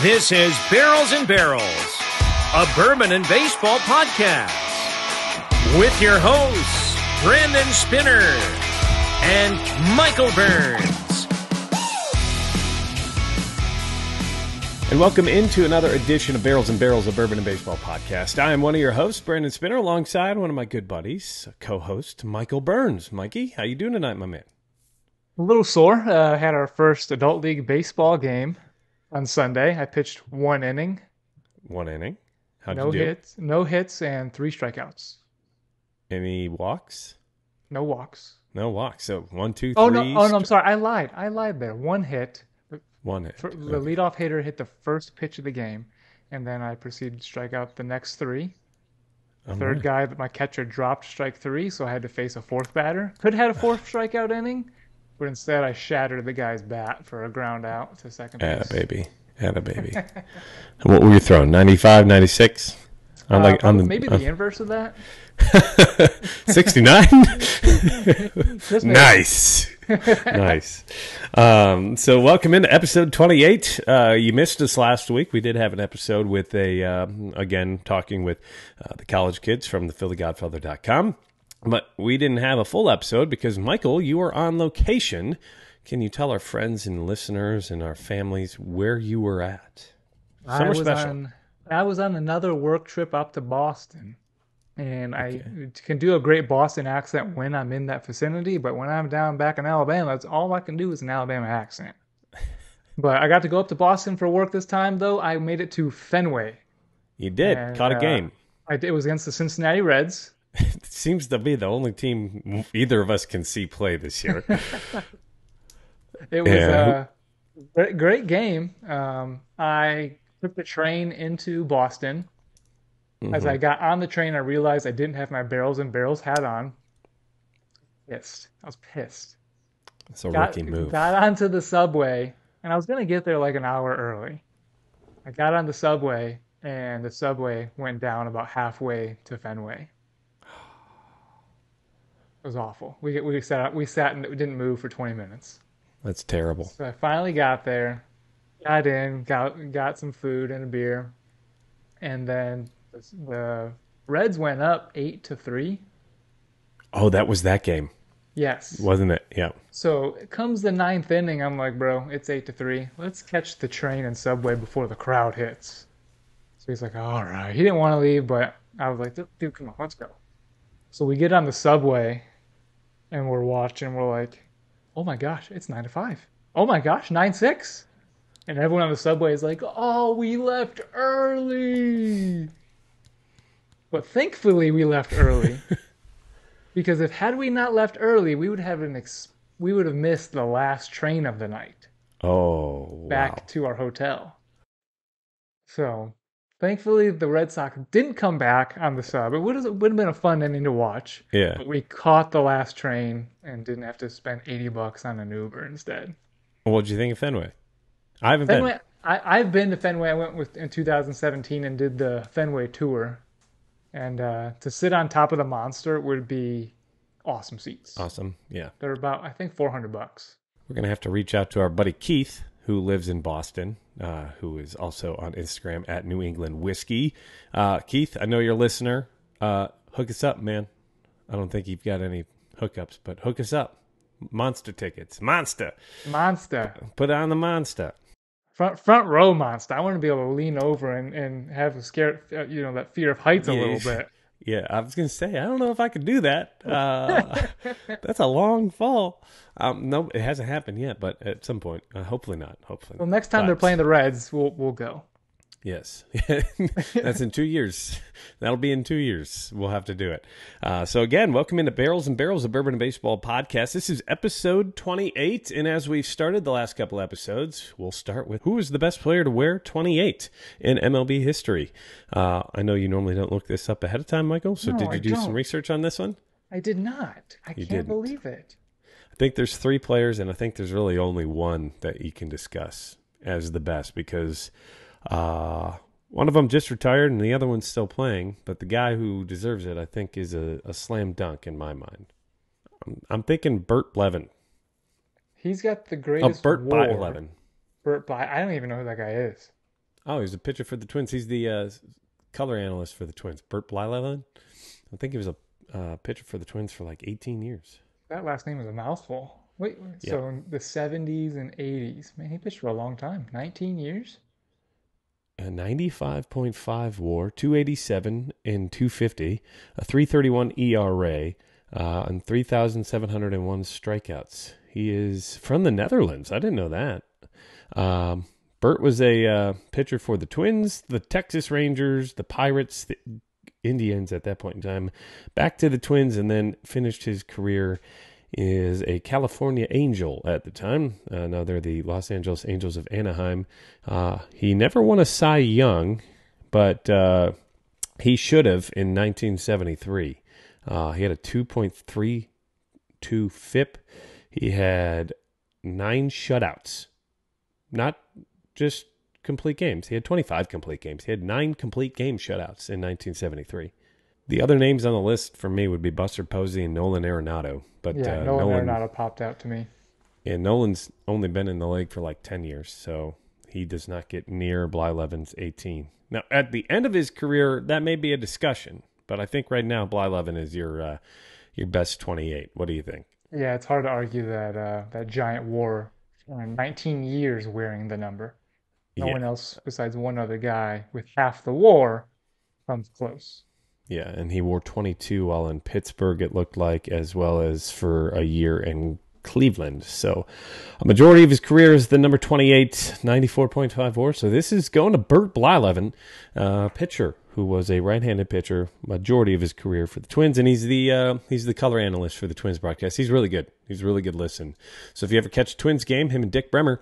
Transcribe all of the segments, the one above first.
This is Barrels and Barrels, a bourbon and baseball podcast, with your hosts, Brandon Spinner and Michael Burns. And welcome into another edition of Barrels and Barrels, a bourbon and baseball podcast. I am one of your hosts, Brandon Spinner, alongside one of my good buddies, co-host Michael Burns. Mikey, how you doing tonight, my man? A little sore. Had our first adult league baseball game on Sunday. I pitched one inning. One inning? How'd No you do? hits, no hits, and 3 strikeouts. Any walks? No walks. No walks. So 1, 2, 3. Oh no! I'm sorry. I lied there. One hit. One hit. The leadoff hitter hit the first pitch of the game, and then I proceeded to strike out the next 3. The third guy that my catcher dropped strike 3, so I had to face a 4th batter. Could have had a 4th strikeout inning, but instead I shattered the guy's bat for a ground out to second base. Atta baby. What were you throwing? 95, 96? Maybe the inverse of that. 69? Nice. Nice. So welcome into episode 28. You missed us last week. We did have an episode with again, talking with the college kids from the PhillyGodfather.com. But we didn't have a full episode because, Michael, you were on location. Can you tell our friends and listeners and our families where you were at? I was on another work trip up to Boston. And I can do a great Boston accent when I'm in that vicinity, but when I'm down back in Alabama, that's all I can do is an Alabama accent. But I got to go up to Boston for work this time, though. I made it to Fenway. You did. And, caught a game. It was against the Cincinnati Reds. It seems to be the only team either of us can see play this year. It was a great game. I took the train into Boston. Mm-hmm. As I got on the train, I realized I didn't have my Barrels and Barrels hat on. I was pissed. It's a rookie move. Got onto the subway, and I was going to get there like an hour early. I got on the subway, and the subway went down about halfway to Fenway. It was awful. We sat and didn't move for 20 minutes. That's terrible. So I finally got there, got in, got some food and a beer, and then the Reds went up 8-3. Oh, that was that game. Yes. Wasn't it? Yeah. So it comes the 9th inning. I'm like, bro, it's 8-3. Let's catch the train and subway before the crowd hits. So he's like, all right. He didn't want to leave, but I was like, dude, come on, let's go. So we get on the subway, and we're watching. We're like, oh my gosh, it's 9-5. Oh my gosh, 9-6. And everyone on the subway is like, oh, we left early. But thankfully we left early. Because had we not left early, we would have missed the last train of the night. Oh, back to our hotel. So thankfully the Red Sox didn't come back on the sub. It would have been a fun inning to watch. Yeah. But we caught the last train and didn't have to spend $80 on an Uber instead. Well, what did you think of Fenway? I haven't been. I've been to Fenway. I went in 2017 and did the Fenway tour. And to sit on top of the monster would be awesome seats. Awesome, yeah. They're about, I think, $400. We're going to have to reach out to our buddy Keith, who lives in Boston, who is also on Instagram at New England Whiskey. Keith, I know you're a listener. Hook us up, man. I don't think you've got any hookups, but hook us up. Monster tickets. Monster. Put on the Monster. Front row Monster. I want to be able to lean over and have a scare, that fear of heights a little bit. Yeah, I was going to say, I don't know if I could do that. That's a long fall. No, it hasn't happened yet, but at some point, hopefully not. Well, next time they're playing the Reds, we'll go. Yes. That's in 2 years. That'll be in 2 years. We'll have to do it. So again, welcome into Barrels and Barrels, a Bourbon and Baseball podcast. This is episode 28. And as we've started the last couple episodes, we'll start with who is the best player to wear 28 in MLB history. I know you normally don't look this up ahead of time, Michael. So did you do some research on this one? I did not. I can't believe it. I think there's 3 players, and I think there's really only one that you can discuss as the best because one of them just retired and the other one's still playing, but the guy who deserves it, I think, is a slam dunk in my mind. I'm thinking Bert Levin. He's got the greatest Bert WAR. by Levin. Bert by, I don't even know who that guy is. Oh, he's a pitcher for the Twins. He's the color analyst for the Twins. Burt Blyleven. I think he was a pitcher for the Twins for like 18 years. That last name is a mouthful. Wait, so in the 70s and 80s, man, he pitched for a long time. 19 years? A 95.5 WAR, 287 and 250, a 331 ERA, and 3,701 strikeouts. He is from the Netherlands. I didn't know that. Burt was a pitcher for the Twins, the Texas Rangers, the Pirates, the Indians at that point in time, back to the Twins, and then finished his career as a California Angel at the time. Now they're the Los Angeles Angels of Anaheim. He never won a Cy Young, but he should have in 1973. He had a 2.32 FIP. He had 9 shutouts. Not just complete games. He had 25 complete games. He had 9 complete game shutouts in 1973. The other names on the list for me would be Buster Posey and Nolan Arenado. But yeah, Nolan Arenado popped out to me. Yeah, Nolan's only been in the league for like 10 years, so he does not get near Blyleven's 18. Now, at the end of his career, that may be a discussion, but I think right now Blyleven is your best 28. What do you think? Yeah, it's hard to argue that that giant WAR, 19 years wearing the number. No one else besides one other guy with half the WAR comes close. Yeah, and he wore 22 while in Pittsburgh, it looked like, as well as for a year in Cleveland. So a majority of his career is the number 28, 94.5 WAR. So this is going to Burt Blyleven, pitcher who was a right-handed pitcher majority of his career for the Twins, and he's the color analyst for the Twins broadcast. He's really good. He's a really good listen. So if you ever catch a Twins game, him and Dick Bremer,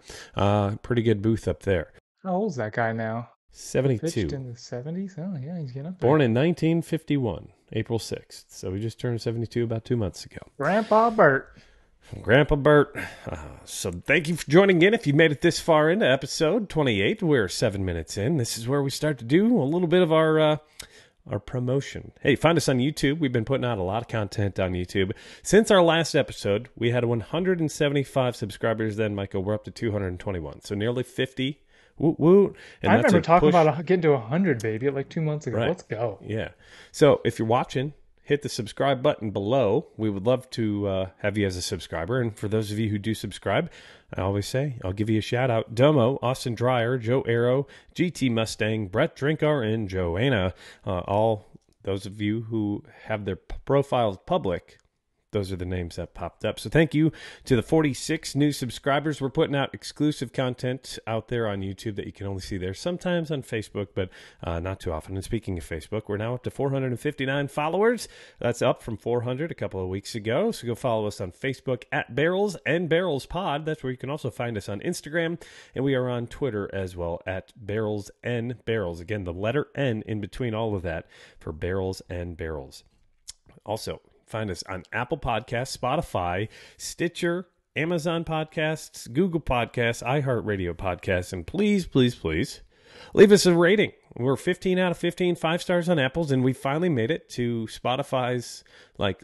pretty good booth up there. How old's that guy now? 72. Pitched in the 70s? Oh, yeah, he's getting up there. Born in 1951, April 6th. So he just turned 72 about 2 months ago. Grandpa Burt. Grandpa Burt. So thank you for joining in. If you made it this far into episode 28, we're 7 minutes in. This is where we start to do a little bit of our promotion. Hey, find us on YouTube. We've been putting out a lot of content on YouTube. Since our last episode, we had 175 subscribers. Then, Michael, we're up to 221. So nearly 50. Woot, woot. And I remember talking about getting to 100, baby, like 2 months ago. Right. Let's go. Yeah. So if you're watching, hit the subscribe button below. We would love to have you as a subscriber. And for those of you who do subscribe, I always say, I'll give you a shout out. Domo, Austin Dreyer, Joe Arrow, GT Mustang, Brett Drinkar, and Joanna. All those of you who have their profiles public, those are the names that popped up. So thank you to the 46 new subscribers. We're putting out exclusive content out there on YouTube that you can only see there, sometimes on Facebook, but not too often. And speaking of Facebook, we're now up to 459 followers. That's up from 400 a couple of weeks ago. So go follow us on Facebook at Barrels and Barrels Pod. That's where you can also find us on Instagram. And we are on Twitter as well at Barrels and Barrels. Again, the letter N in between all of that for Barrels and Barrels. Also, find us on Apple Podcasts, Spotify, Stitcher, Amazon Podcasts, Google Podcasts, iHeartRadio Podcasts, and please, please, please leave us a rating. We're 15 out of 15, 5 stars on Apple's, and we finally made it to Spotify's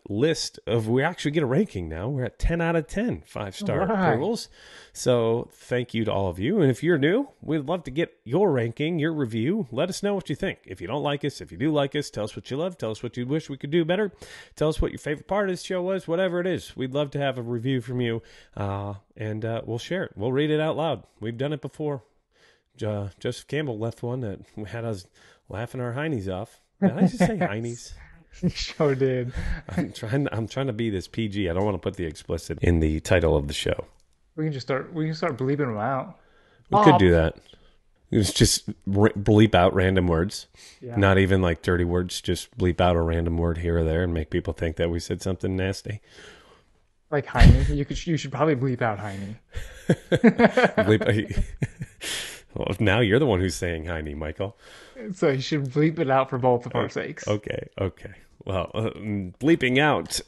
list of, we actually get a ranking now. We're at 10 out of 10 5-star approvals. So thank you to all of you. And if you're new, we'd love to get your ranking, your review. Let us know what you think. If you don't like us, if you do like us, tell us what you love. Tell us what you wish we could do better. Tell us what your favorite part of the show was, whatever it is. We'd love to have a review from you, and we'll share it. We'll read it out loud. We've done it before. Joseph Campbell left one that had us laughing our heinies off. Did I just say heinies? You sure did. I'm trying to be this PG. I don't want to put the explicit in the title of the show. We can start bleeping them out. We could do that. It's just bleep out random words. Yeah. Not even like dirty words. Just bleep out a random word here or there and make people think that we said something nasty. Like heiny. You should probably bleep out heiny. Well, now you're the one who's saying heiny, Michael. So you should bleep it out for both of our sakes. Okay. Well, bleeping out,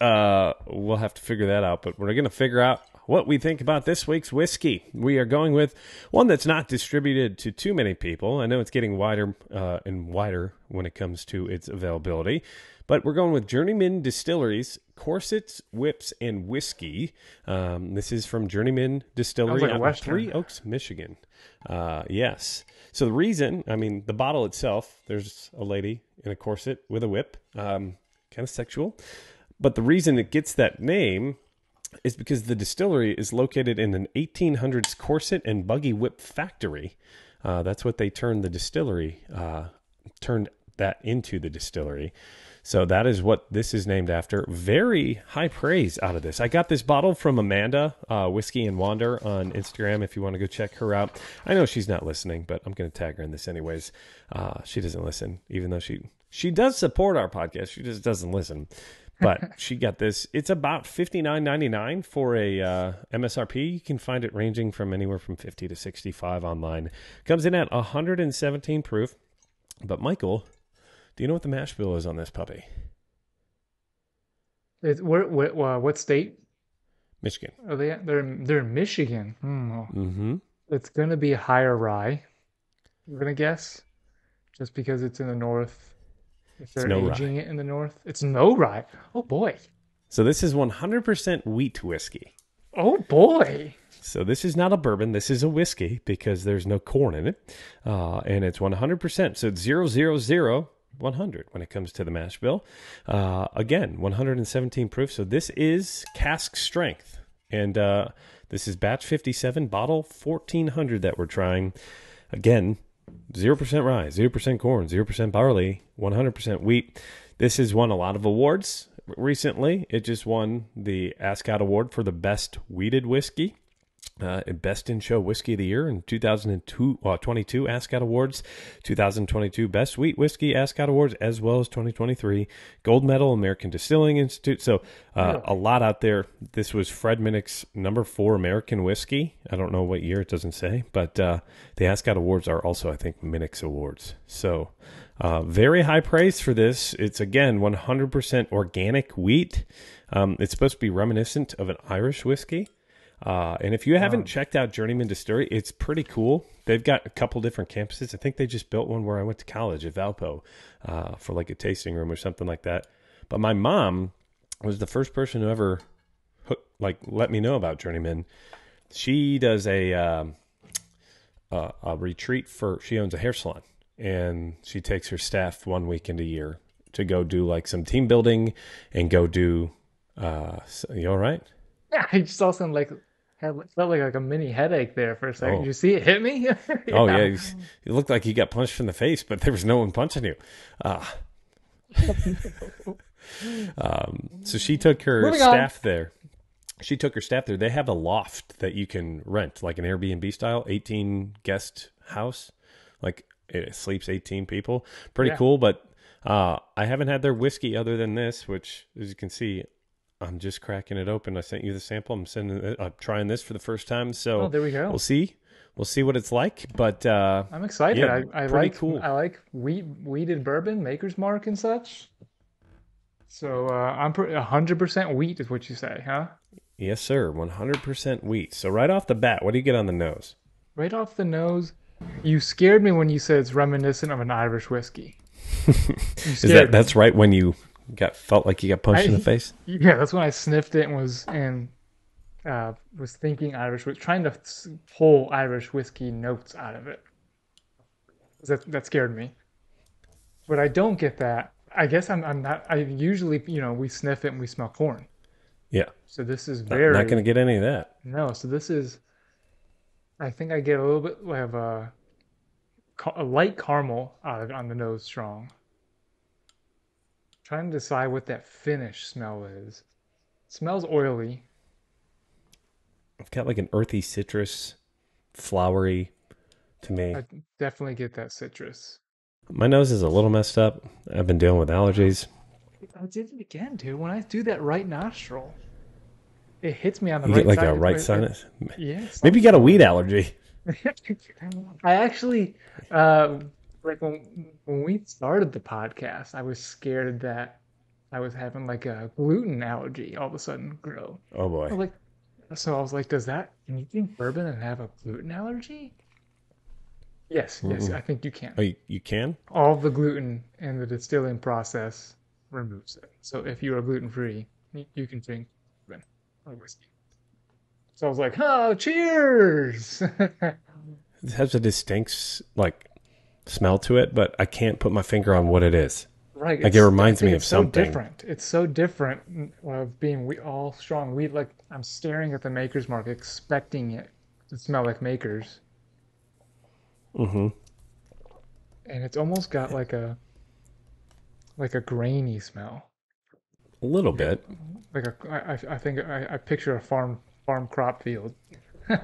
we'll have to figure that out. But we're going to figure out what we think about this week's whiskey. We are going with one that's not distributed to too many people. I know it's getting wider and wider when it comes to its availability, but we're going with Journeyman Distillery's Corsets, Whips, and Whiskey. This is from Journeyman Distillery Sounds like a out of Western. Three Oaks, Michigan. Yes. So the reason, the bottle itself, there's a lady in a corset with a whip, kind of sexual. But the reason it gets that name is because the distillery is located in an 1800s corset and buggy whip factory. That's what they turned the distillery, turned that into the distillery. So that is what this is named after. Very high praise out of this. I got this bottle from Amanda, Whiskey and Wander on Instagram, if you want to go check her out. I know she's not listening, but I'm going to tag her in this anyways. She doesn't listen, even though she does support our podcast. She just doesn't listen. But she got this. It's about $59.99 for a MSRP. You can find it ranging from anywhere from $50 to $65 online. Comes in at 117 proof. But Michael, do you know what the mash bill is on this puppy? What state? Michigan. Are they? They're in Michigan. Mm-hmm. It's gonna be higher rye. I'm gonna guess, just because it's in the north. If they're aging it in the north, it's no rye. Oh boy. So this is 100% wheat whiskey. Oh boy. So this is not a bourbon. This is a whiskey because there's no corn in it, and it's 100%. So it's 000 100 when it comes to the mash bill. Again, 117 proof. So this is cask strength. And this is batch 57, bottle 1400 that we're trying. Again, 0% rye, 0% corn, 0% barley, 100% wheat. This has won a lot of awards recently. It just won the Ascot Award for the best wheated whiskey. Best in Show Whiskey of the Year in 2022 Ascot Awards, 2022 Best Wheat Whiskey Ascot Awards, as well as 2023 Gold Medal American Distilling Institute. So a lot out there. This was Fred Minnick's number 4 American whiskey. I don't know what year, it doesn't say, but the Ascot Awards are also, I think, Minnick's Awards. So very high praise for this. It's, again, 100% organic wheat. It's supposed to be reminiscent of an Irish whiskey. And if you haven't checked out Journeyman Distillery, it's pretty cool. They've got a couple different campuses. I think they just built one where I went to college at Valpo for like a tasting room or something like that. But my mom was the first person who ever let me know about Journeyman. She does a retreat she owns a hair salon, and she takes her staff one weekend a year to go do like some team building and go do. You all right? Yeah, I just also felt like a mini headache there for a second. Oh. Did you see it hit me? Oh, yeah. You looked like you got punched in the face, but there was no one punching you. So she took her staff there. She took her staff there. They have a loft that you can rent, like an Airbnb style, 18 guest house. Like it sleeps 18 people. Pretty cool, but I haven't had their whiskey other than this, which, as you can see, I'm just cracking it open. I sent you the sample. I'm trying this for the first time. So there we go. We'll see what it's like. But I'm excited. Yeah, I pretty like cool. I like wheated bourbon, Maker's Mark and such. So I'm 100% wheat is what you say, huh? Yes, sir. 100% wheat. So right off the bat, what do you get on the nose? Right off the nose, you scared me when you said it's reminiscent of an Irish whiskey. That's right when you felt like you got punched in the face? Yeah, that's when I sniffed it and was thinking Irish, trying to pull Irish whiskey notes out of it. That scared me. But I don't get that. I guess I'm not. I usually, we sniff it and we smell corn. Yeah. So this is not going to get any of that. No. So this is. I think I get a little bit of a light caramel out of it on the nose, strong. Trying to decide what that finish smell is. It smells oily. I've got like an earthy citrus, flowery to me. I definitely get that citrus. My nose is a little messed up. I've been dealing with allergies. I did it again, dude. When I do that right nostril, it hits me on the you right get like side. a right sinus? Yes. Maybe you got a weed allergy. I actually, like when we started the podcast, I was scared that I was having like a gluten allergy all of a sudden grow. Oh boy. I was like, So I was like, can you drink bourbon and have a gluten allergy? Yes, yes, I think you can. Oh, you can? All the gluten in the distilling process removes it. So if you are gluten free, you can drink bourbon or whiskey. So I was like, oh, cheers! It has a distinct like smell to it, but I can't put my finger on what it is. Right. Like it reminds me of It's so something. different. It's so different of being all strong wheat. Like I'm staring at the Maker's Mark, expecting it to smell like Maker's, Mm-hmm. and it's almost got like a grainy smell. A little bit. Like I think I picture a farm crop field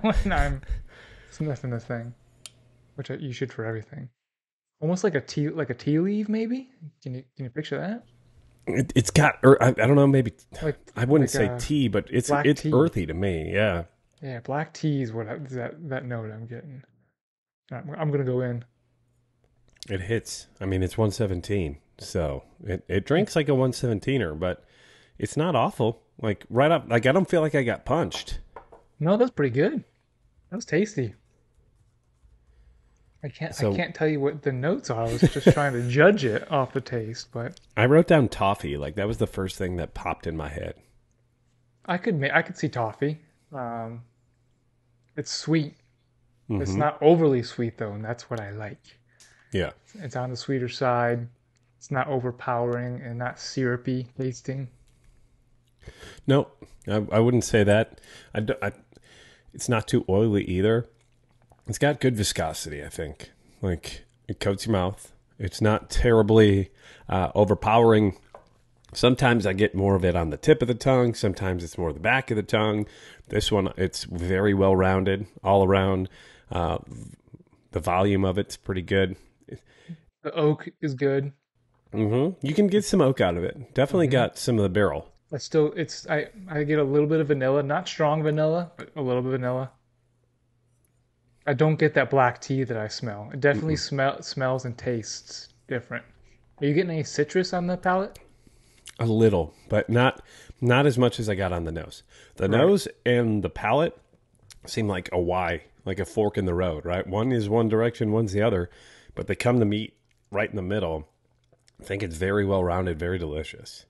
when I'm sniffing this thing, which you should for everything. Almost like a tea leaf, maybe. Can you picture that? It's got, I don't know, maybe Like I wouldn't like say tea, but it's tea. earthy to me. Yeah. Yeah, black tea is what that note I'm getting. I'm gonna go in. It hits. I mean, it's 117, so it drinks like a 117er, but it's not awful. Like right up, like I don't feel like I got punched. No, that's pretty good. That was tasty. I So can't tell you what the notes are. I was just trying to judge it off the taste, but I wrote down toffee. Like that was the first thing that popped in my head. I could see toffee. It's sweet. It's Mm-hmm. not overly sweet though, and that's what I like. Yeah. It's on the sweeter side. It's not overpowering and not syrupy tasting. No, I wouldn't say that. It's not too oily either. It's got good viscosity, I think. Like, it coats your mouth. It's not terribly overpowering. Sometimes I get more of it on the tip of the tongue. Sometimes it's more the back of the tongue. This one, it's very well-rounded all around. The volume of it's pretty good. The oak is good. Mm-hmm. You can get some oak out of it. Definitely got some of the barrel. I get a little bit of vanilla, not strong vanilla, but a little bit of vanilla. I don't get that black tea that I smell. It definitely smells and tastes different. Are you getting any citrus on the palate? A little, but not as much as I got on the nose. The Right. nose and the palate seem like a Y, like a fork in the road, right? One is one direction, one's the other, but they come to meet right in the middle. I think it's very well rounded, very delicious.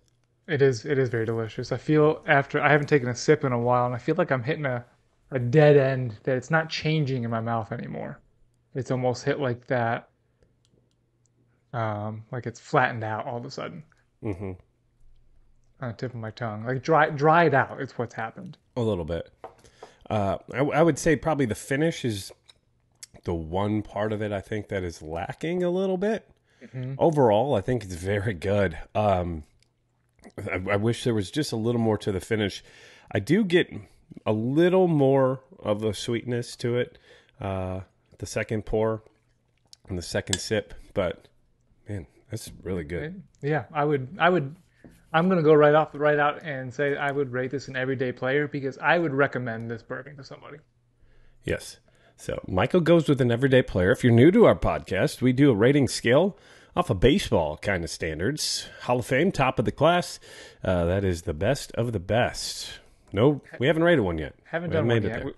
It is very delicious. I feel after I haven't taken a sip in a while, and I feel like I'm hitting a dead end that it's not changing in my mouth anymore. It's almost hit like that, like it's flattened out all of a sudden Mm-hmm. on the tip of my tongue, like dried out. It's what's happened. A little bit. I would say probably the finish is the one part of it I think that is lacking a little bit. Overall, I think it's very good. I wish there was just a little more to the finish. I do get a little more of a sweetness to it, the second pour and the second sip, but man, that's really good. Yeah, I would. I'm gonna go right out and say I would rate this an everyday player because I would recommend this bourbon to somebody. Yes. So Michael goes with an everyday player. If you're new to our podcast, we do a rating scale off of baseball kind of standards. Hall of Fame, top of the class. That is the best of the best. No, we haven't rated one yet. Haven't We done one made it yet. there.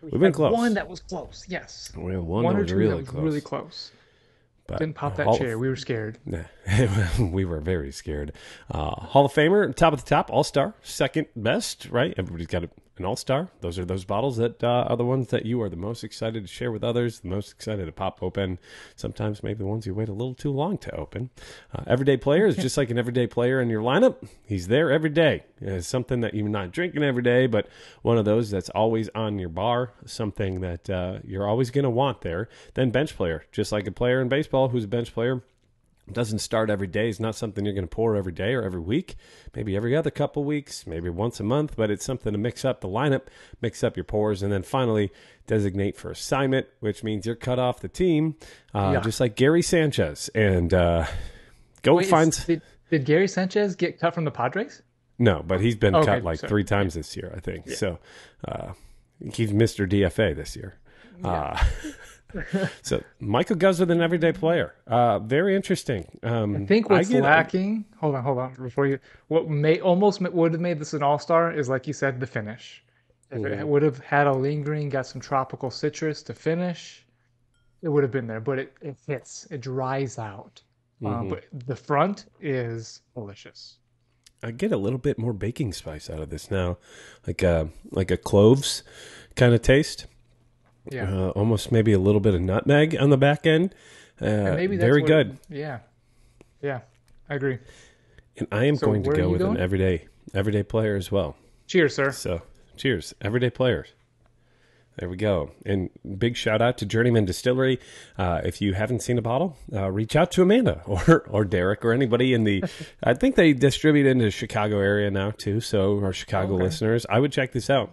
We've been had close. one that was close. Yes. We have one One that or was two really that was close. really close. But, Didn't pop that Hall of- chair. We were scared. Nah. We were very scared. Hall of Famer, top of the top, all-star, second best, right? Everybody's got an all-star. Those are those bottles that are the ones that you are the most excited to share with others, the most excited to pop open. Sometimes maybe the ones you wait a little too long to open. Everyday player is just like an everyday player in your lineup. He's there every day. It's something that you're not drinking every day, but one of those that's always on your bar, something that you're always going to want there. Then bench player, just like a player in baseball who's a bench player. Doesn't start every day. It's not something you're going to pour every day or every week, maybe every other couple weeks, maybe once a month, but it's something to mix up the lineup, mix up your pours, and then finally designate for assignment, which means you're cut off the team, just like Gary Sanchez. And Did Gary Sanchez get cut from the Padres? No, but he's been cut like sorry. 3 times this year, I think. Yeah. So he's Mr. DFA this year. Yeah. So Michael goes with an everyday player. Very interesting. I think what's lacking. Hold on. Before you, what would have made this an all-star is, like you said, the finish. If it would have had a lingering, got some tropical citrus to finish, it would have been there. But it hits, it dries out. But the front is delicious. I get a little bit more baking spice out of this now, like a cloves kind of taste. Yeah, almost maybe a little bit of nutmeg on the back end. and maybe that's very what, good. Yeah, I agree. And I am going to where go are you with going? an everyday player as well. Cheers, sir. So, cheers, everyday players. There we go. And big shout out to Journeyman Distillery. If you haven't seen a bottle, reach out to Amanda or Derek or anybody in the. I think they distribute into the Chicago area now too. So our Chicago listeners, I would check this out.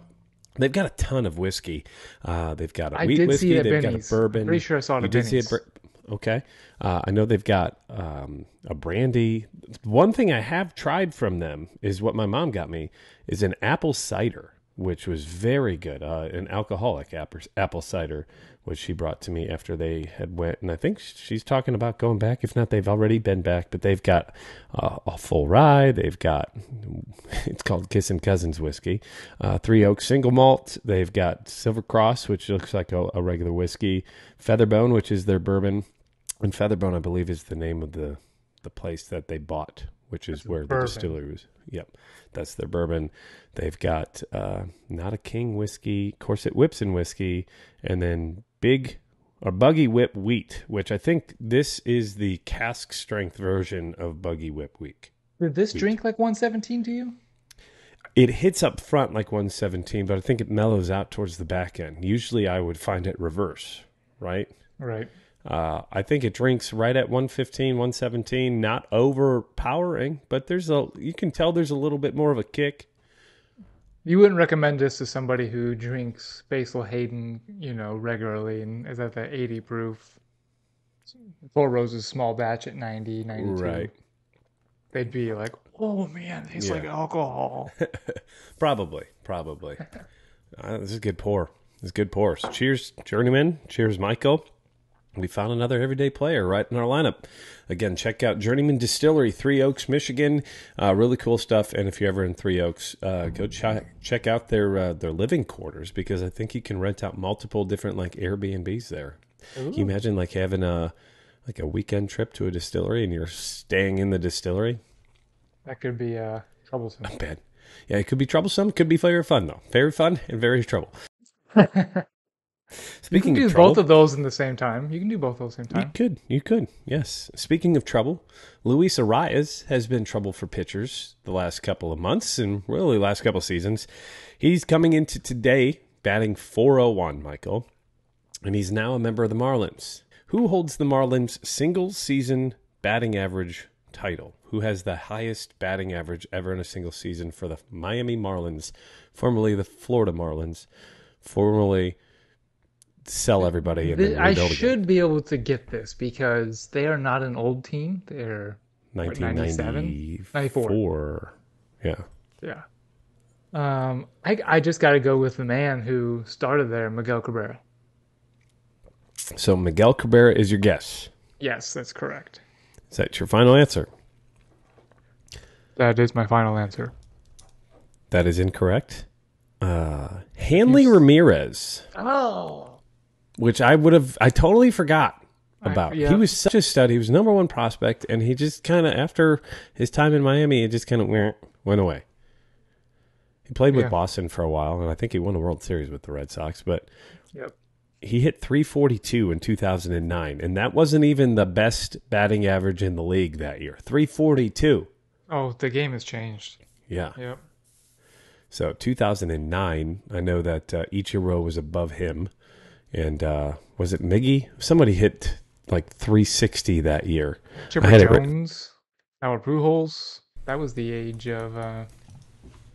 They've got a ton of whiskey. They've got a wheat whiskey. They've got a bourbon. I'm pretty sure I saw it at You did see Benny's. it. Okay. I know they've got a brandy. One thing I have tried from them is what my mom got me is an apple cider, which was very good. An alcoholic apple cider, which she brought to me after they had went. And I think she's talking about going back. If not, they've already been back. But they've got a full rye. They've got, it's called Kissin' Cousins whiskey. 3 Oak single malt. They've got Silver Cross, which looks like a regular whiskey. Featherbone, which is their bourbon. And Featherbone, I believe, is the name of the place that they bought, which is where the distillery was. Yep, that's their bourbon. They've got Not a King whiskey, Corset Whips and whiskey, and then Buggy Whip wheat, which I think this is the cask strength version of Buggy Whip wheat. Did this drink like 117 to you? It hits up front like 117, but I think it mellows out towards the back end. Usually I would find it reverse, right? Right. I think it drinks right at 115, 117, not overpowering, but you can tell there's a little bit more of a kick. You wouldn't recommend this to somebody who drinks Basil Hayden, regularly and is at the 80 proof. Four Roses small batch at 90, 92. Right. They'd be like, oh man, it tastes like alcohol. Probably. This is a good pour. So cheers, Journeyman. Cheers, Michael. We found another everyday player right in our lineup. Again, check out Journeyman Distillery, 3 Oaks, Michigan. Really cool stuff. And if you're ever in 3 Oaks, go check out their living quarters, because I think you can rent out multiple different like Airbnbs there. Ooh. Can you imagine like having a weekend trip to a distillery and you're staying in the distillery? That could be troublesome. Not bad. Yeah, it could be troublesome. Could be very fun though. Very fun and very trouble. Speaking you can of do trouble, both of those in the same time. You can do both of those at the same time. You could. Yes. Speaking of trouble, Luis Arias has been trouble for pitchers the last couple of months and really last couple of seasons. He's coming into today batting .401, Michael, and he's now a member of the Marlins. Who holds the Marlins single season batting average title? Who has the highest batting average ever in a single season for the Miami Marlins, formerly the Florida Marlins, formerly sell everybody and then I rebuild should again. be able to get this because they are not an old team. They're 1997? 94. Yeah. I just got to go with the man who started there, Miguel Cabrera. So Miguel Cabrera is your guess. Yes, that's correct. Is that your final answer? That is my final answer. That is incorrect. Hanley Ramirez. Oh. Which I totally forgot about. Yeah. He was such a stud. He was number one prospect, and he just kind of, after his time in Miami, it just kind of went away. He played with Boston for a while, and I think he won a World Series with the Red Sox, but he hit .342 in 2009, and that wasn't even the best batting average in the league that year. .342. Oh, the game has changed. Yeah. Yep. So 2009, I know that Ichiro was above him. And was it Miggy? Somebody hit like 360 that year. Chipper Jones, Howard Pujols. That was the age of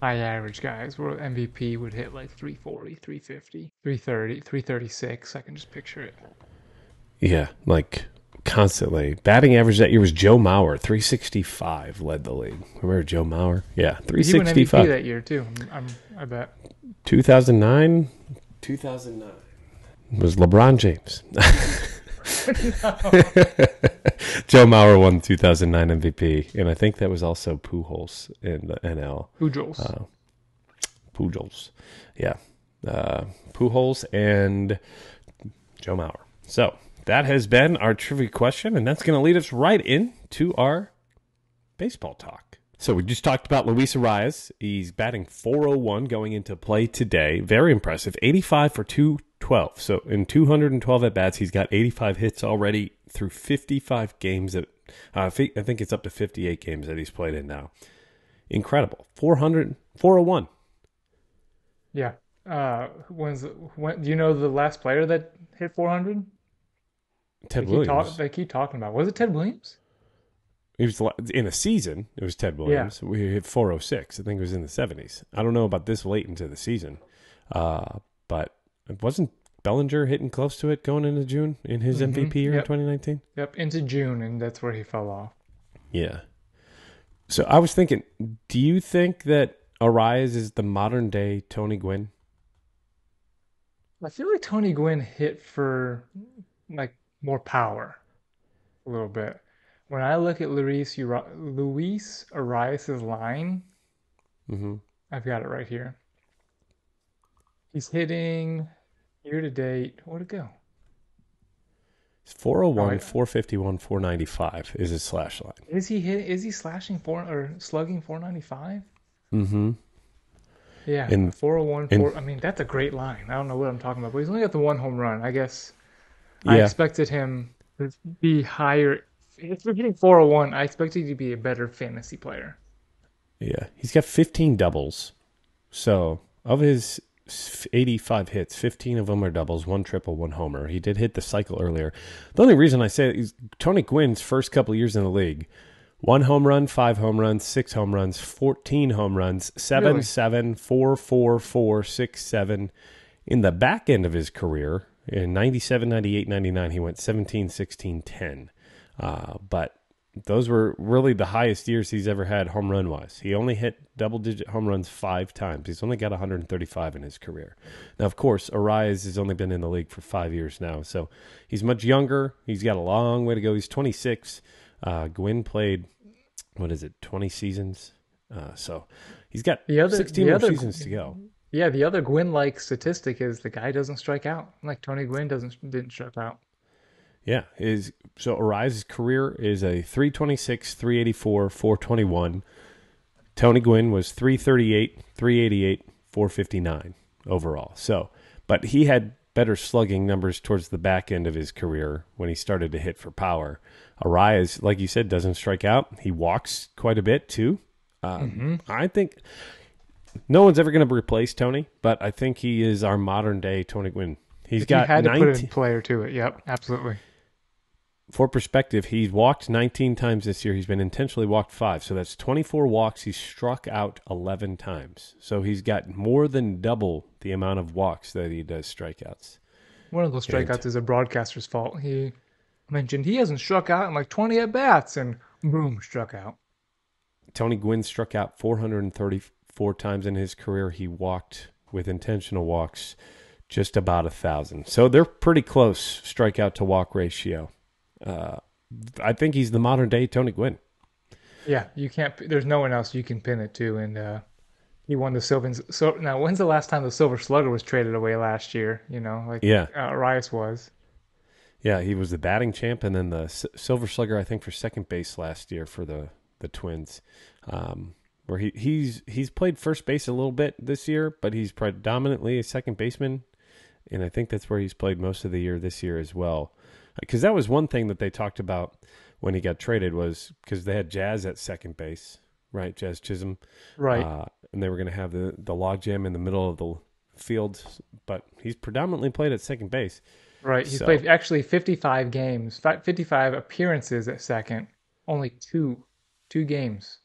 high average guys where MVP would hit like 340, 350, 330, 336. I can just picture it. Yeah, like constantly. Batting average that year was Joe Mauer, 365 led the league. Remember Joe Mauer? Yeah, 365. He won MVP that year too, I bet. 2009 was LeBron James. Joe Mauer won the 2009 MVP, and I think that was also Pujols in the NL. Pujols. Pujols. Yeah. Pujols and Joe Mauer. So that has been our trivia question, and that's going to lead us right into our baseball talk. So we just talked about Luis Arias. He's batting .401 going into play today. Very impressive. 85 for 212. So in 212 at-bats, he's got 85 hits already through 55 games. I think it's up to 58 games that he's played in now. Incredible. 401. Yeah. When do you know the last player that hit 400? Ted Williams. They keep talking about. Was it Ted Williams? He was in a season. It was Ted Williams. Yeah. We hit 406. I think it was in the 70s. I don't know about this late into the season, but wasn't Bellinger hitting close to it going into June in his MVP year in 2019? Yep, into June, and that's where he fell off. Yeah. So I was thinking, do you think that Arias is the modern day Tony Gywnn? I feel like Tony Gywnn hit for like more power a little bit. When I look at Luis Arias' line, I've got it right here. He's hitting year to date. Where'd it go? It's 401, 451, 495 is his slash line. Is he slashing slugging 495? Mm-hmm. Yeah, and 401, I mean, that's a great line. I don't know what I'm talking about, but he's only got the one home run. I guess I expected him to be higher. If you're hitting 401, I expected you to be a better fantasy player. Yeah, he's got 15 doubles. So of his 85 hits, 15 of them are doubles, 1 triple, 1 homer. He did hit the cycle earlier. The only reason I say it is Tony Gwynn's first couple of years in the league, 1 home run, 5 home runs, 6 home runs, 14 home runs, 7, 7, 4, 4, 4, 6, 7. In the back end of his career, in 97, 98, 99, he went 17, 16, 10. But those were really the highest years he's ever had home run-wise. He only hit double-digit home runs 5 times. He's only got 135 in his career. Now, of course, Arias has only been in the league for 5 years now, so he's much younger. He's got a long way to go. He's 26. Gwynn played, 20 seasons? So he's got 16 more seasons to go. Yeah, the other Gwynn-like statistic is the guy doesn't strike out. Like Tony Gywnn didn't strike out. Yeah, so Arias' career is a 326, 384, 421. Tony Gywnn was 338, 388, 459 overall. So, but he had better slugging numbers towards the back end of his career when he started to hit for power. Arias, like you said, doesn't strike out. He walks quite a bit too. I think no one's ever going to replace Tony, but I think he is our modern day Tony Gywnn. He's got 19. You had to put a player to it. Yep, absolutely. For perspective, he's walked 19 times this year. He's been intentionally walked 5. So that's 24 walks. He's struck out 11 times. So he's got more than double the amount of walks that he does strikeouts. One of those strikeouts is a broadcaster's fault. He mentioned he hasn't struck out in like 20 at-bats, and boom, struck out. Tony Gwynn struck out 434 times in his career. He walked with intentional walks just about 1,000. So they're pretty close strikeout to walk ratio. I think he's the modern day Tony Gywnn. Yeah, you can't. There's no one else you can pin it to, and he won the Silver. So now, when's the last time the Silver Slugger was traded away last year? Arias was. Yeah, he was the batting champ, and then the Silver Slugger, I think, for second base last year for the Twins. Where he's played first base a little bit this year, but he's predominantly a second baseman, and I think that's where he's played most of the year this year as well. Because that was one thing that they talked about when he got traded was because they had Jazz at second base, right? Jazz Chisholm. Right. And they were going to have the logjam in the middle of the field, but he's predominantly played at second base. Right. He's played actually 55 games, 55 appearances at second. Only two games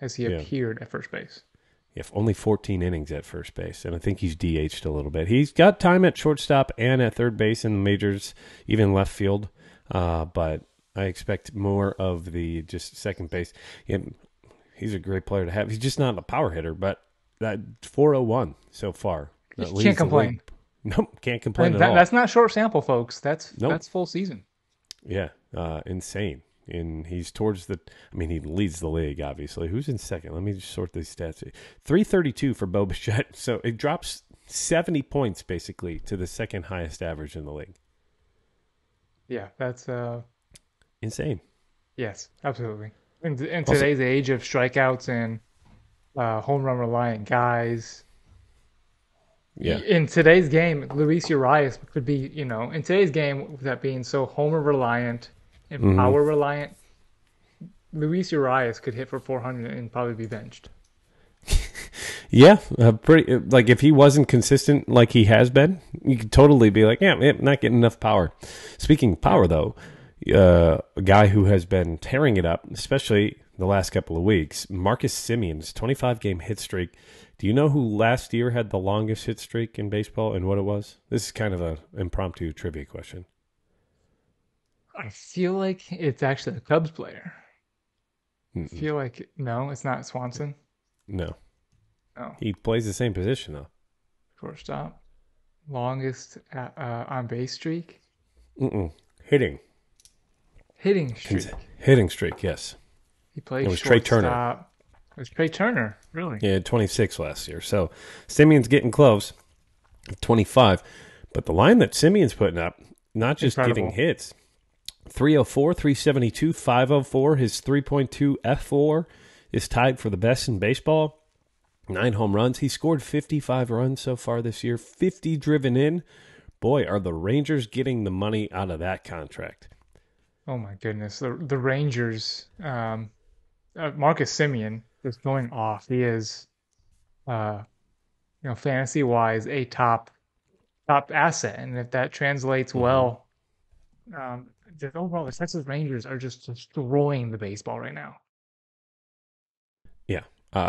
has he appeared at first base. Yeah, only 14 innings at first base, and I think he's DH'd a little bit. He's got time at shortstop and at third base in the majors, even left field, but I expect more of the just second base. He's a great player to have. He's just not a power hitter, but that 401 so far. You can't complain. Nope, can't complain at all. That's not short sample, folks. That's full season. Yeah, insane. And he's towards he leads the league, obviously. Who's in second? Let me just sort these stats. 332 for Bo Bichette. So it drops 70 points, basically, to the second highest average in the league. Yeah, that's Insane. yes, absolutely. In today's age of strikeouts and home run reliant guys, Yeah. in today's game, Luis Urias could be, in today's game, with that being so homer reliant and power reliant, Luis Urias could hit for 400 and probably be benched. Yeah, pretty. Like if he wasn't consistent like he has been, you could totally be like, yeah, not getting enough power. Speaking of power, though, a guy who has been tearing it up, especially the last couple of weeks, Marcus Semien's 25-game hit streak. Do you know who last year had the longest hit streak in baseball and what it was? This is kind of an impromptu trivia question. I feel like it's actually a Cubs player. Mm-mm. I feel like, no, it's not Swanson. No. No. He plays the same position, though. Shortstop. Longest on base streak. Hitting Streak. Hitting streak, yes. He played It was shortstop. Trey Turner. It was Trey Turner, really. Yeah, 26 last year. So Semien's getting close, 25. But the line that Semien's putting up, not just getting hits, 304, 372, 504. His 3.2 F4 is tied for the best in baseball. 9 home runs. He scored 55 runs so far this year, 50 driven in. Boy, are the Rangers getting the money out of that contract. Oh, my goodness. The Rangers, Marcus Semien is going off. He is, fantasy-wise, a top asset. And if that translates well, overall, the Texas Rangers are just destroying the baseball right now. Yeah.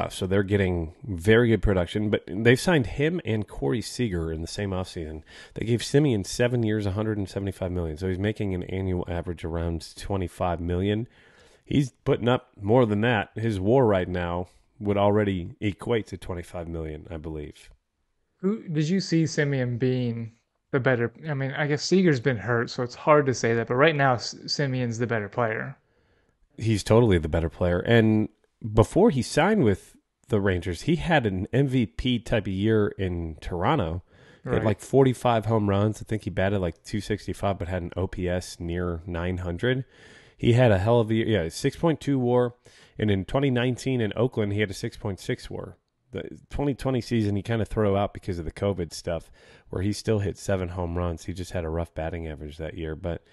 So they're getting very good production, but they've signed him and Corey Seager in the same offseason. They gave Semien 7 years, $175 million. So he's making an annual average around $25 million. He's putting up more than that. His WAR right now would already equate to $25 million, I believe. Who did you see Semien being the better? I mean, I guess Seager's been hurt, so it's hard to say that. But right now, Semien's the better player. He's totally the better player. And before he signed with the Rangers, he had an MVP type of year in Toronto. He had like 45 home runs. I think he batted like 265, but had an OPS near 900. He had a hell of a year. Yeah, 6.2 WAR. And in 2019 in Oakland, he had a 6.6 WAR. The 2020 season, he kind of threw out because of the COVID stuff, where he still hit 7 home runs. He just had a rough batting average that year. But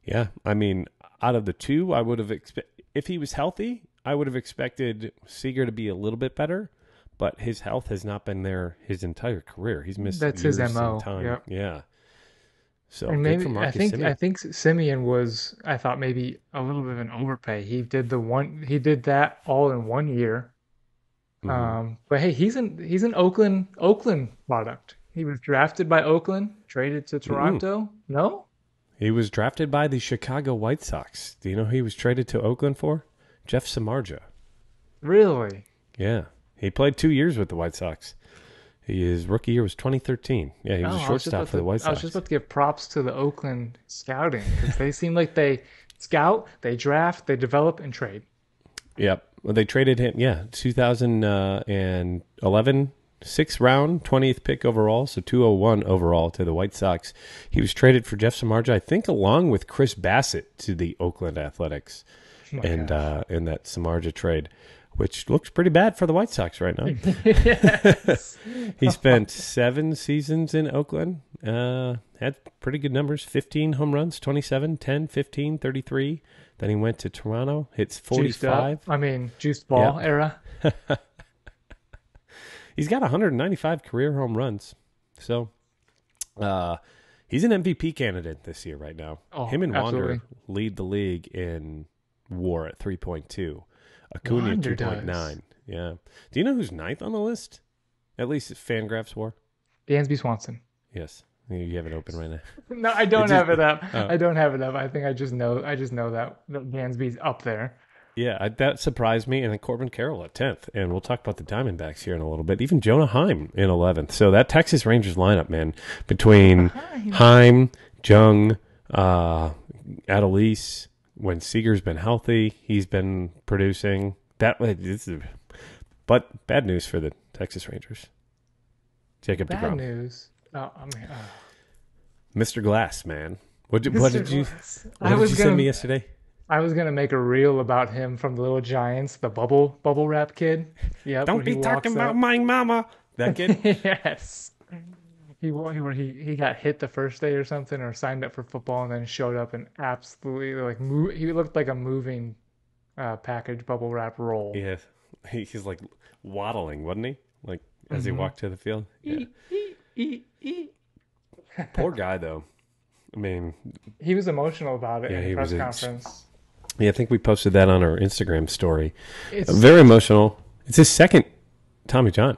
yeah, I mean, out of the two, I would have if he was healthy, I would have expected Seager to be a little bit better, but his health has not been there his entire career. He's missed That's years his MO. in time. Yep. Yeah. So And good maybe for Marcus Semien. I think Semien was, I thought, maybe a little bit of an overpay. He did that all in 1 year. But hey, he's an Oakland product. He was drafted by Oakland, traded to Toronto. No? He was drafted by the Chicago White Sox. Do you know who he was traded to Oakland for? Jeff Samardzija. Really? Yeah. He played 2 years with the White Sox. His rookie year was 2013. Yeah, he was a shortstop for the White Sox. I was just about to give props to the Oakland scouting because they seem like they scout, they draft, they develop, and trade. Yep. Well, they traded him, 2011, 6th round, 20th pick overall, so 201 overall to the White Sox. He was traded for Jeff Samardzija, I think, along with Chris Bassett to the Oakland Athletics in that Samardzija trade, which looks pretty bad for the White Sox right now. Yes. He spent 7 seasons in Oakland, had pretty good numbers, 15 home runs, 27, 10, 15, 33. Then he went to Toronto, hits 45. Juiced ball era. He's got 195 career home runs. So he's an MVP candidate this year right now. Oh, Him and Wander absolutely. lead the league in WAR at 3.2. Acuna Wander 2.9. does. Yeah. Do you know who's 9th on the list? At least Fangraphs WAR? Dansby Swanson. Yes. You have it open right now. No, I don't have it up. Oh. I don't have it up. I think I just know that Dansby's up there. Yeah, that surprised me. And then Corbin Carroll at 10th. And we'll talk about the Diamondbacks here in a little bit. Even Jonah Heim in 11th. So that Texas Rangers lineup, man, between Heim, Jung, Adelise, when Seager's been healthy, he's been producing. But bad news for the Texas Rangers. Jacob Bad deGrom. news. Oh, I mean, Mr. Glass, man. What did you send me yesterday? I was gonna make a reel about him from the Little Giants, the bubble wrap kid. Yeah, Don't be talking about my mama. That kid? Yes. He got hit the first day or something, or signed up for football, and then showed up and absolutely he looked like a moving package bubble wrap roll. Yeah, he's like waddling, wasn't he? Like as he walked to the field. Yeah. Poor guy, though. I mean, he was emotional about it in the press conference. Yeah, I think we posted that on our Instagram story. It's very emotional. It's his second Tommy John.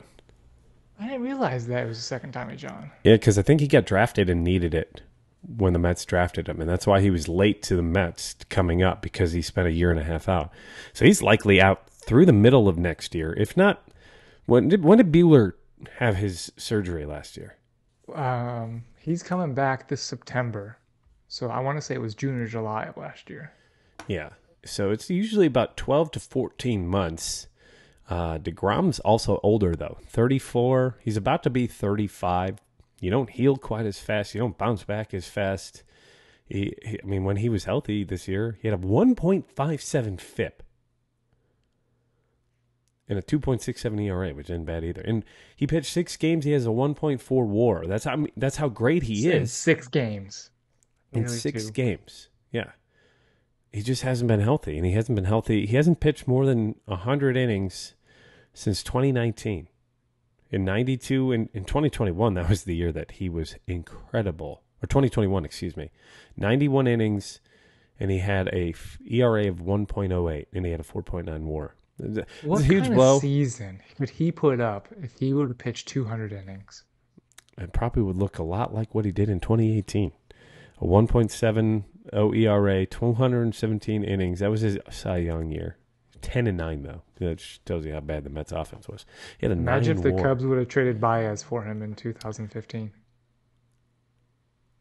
I didn't realize that it was his second Tommy John. Yeah, because I think he got drafted and needed it when the Mets drafted him, and that's why he was late to the Mets coming up, because he spent a year and a half out. So he's likely out through the middle of next year. If not, when did Bueller have his surgery last year? He's coming back this September, so I want to say it was June or July of last year. Yeah, so it's usually about 12 to 14 months. DeGrom's also older, though. 34. He's about to be 35. You don't heal quite as fast. You don't bounce back as fast. I mean, when he was healthy this year, he had a 1.57 FIP and a 2.67 ERA, which isn't bad either. And he pitched 6 games. He has a 1.4 WAR. That's how great he is. In 6 games. In 6 games. Yeah. He just hasn't been healthy, and he hasn't been healthy. He hasn't pitched more than 100 innings since 2019. In 92, in 2021, that was the year that he was incredible. Or 2021, excuse me. 91 innings, and he had a ERA of 1.08, and he had a 4.9 WAR. What huge kind blow. Of season could he put up if he would have pitched 200 innings? It probably would look a lot like what he did in 2018. A 1.70 ERA, 217 innings. That was his Cy Young year. 10-9 though. That tells you how bad the Mets offense was. He had a Imagine if the WAR. Cubs would have traded Baez for him in 2015.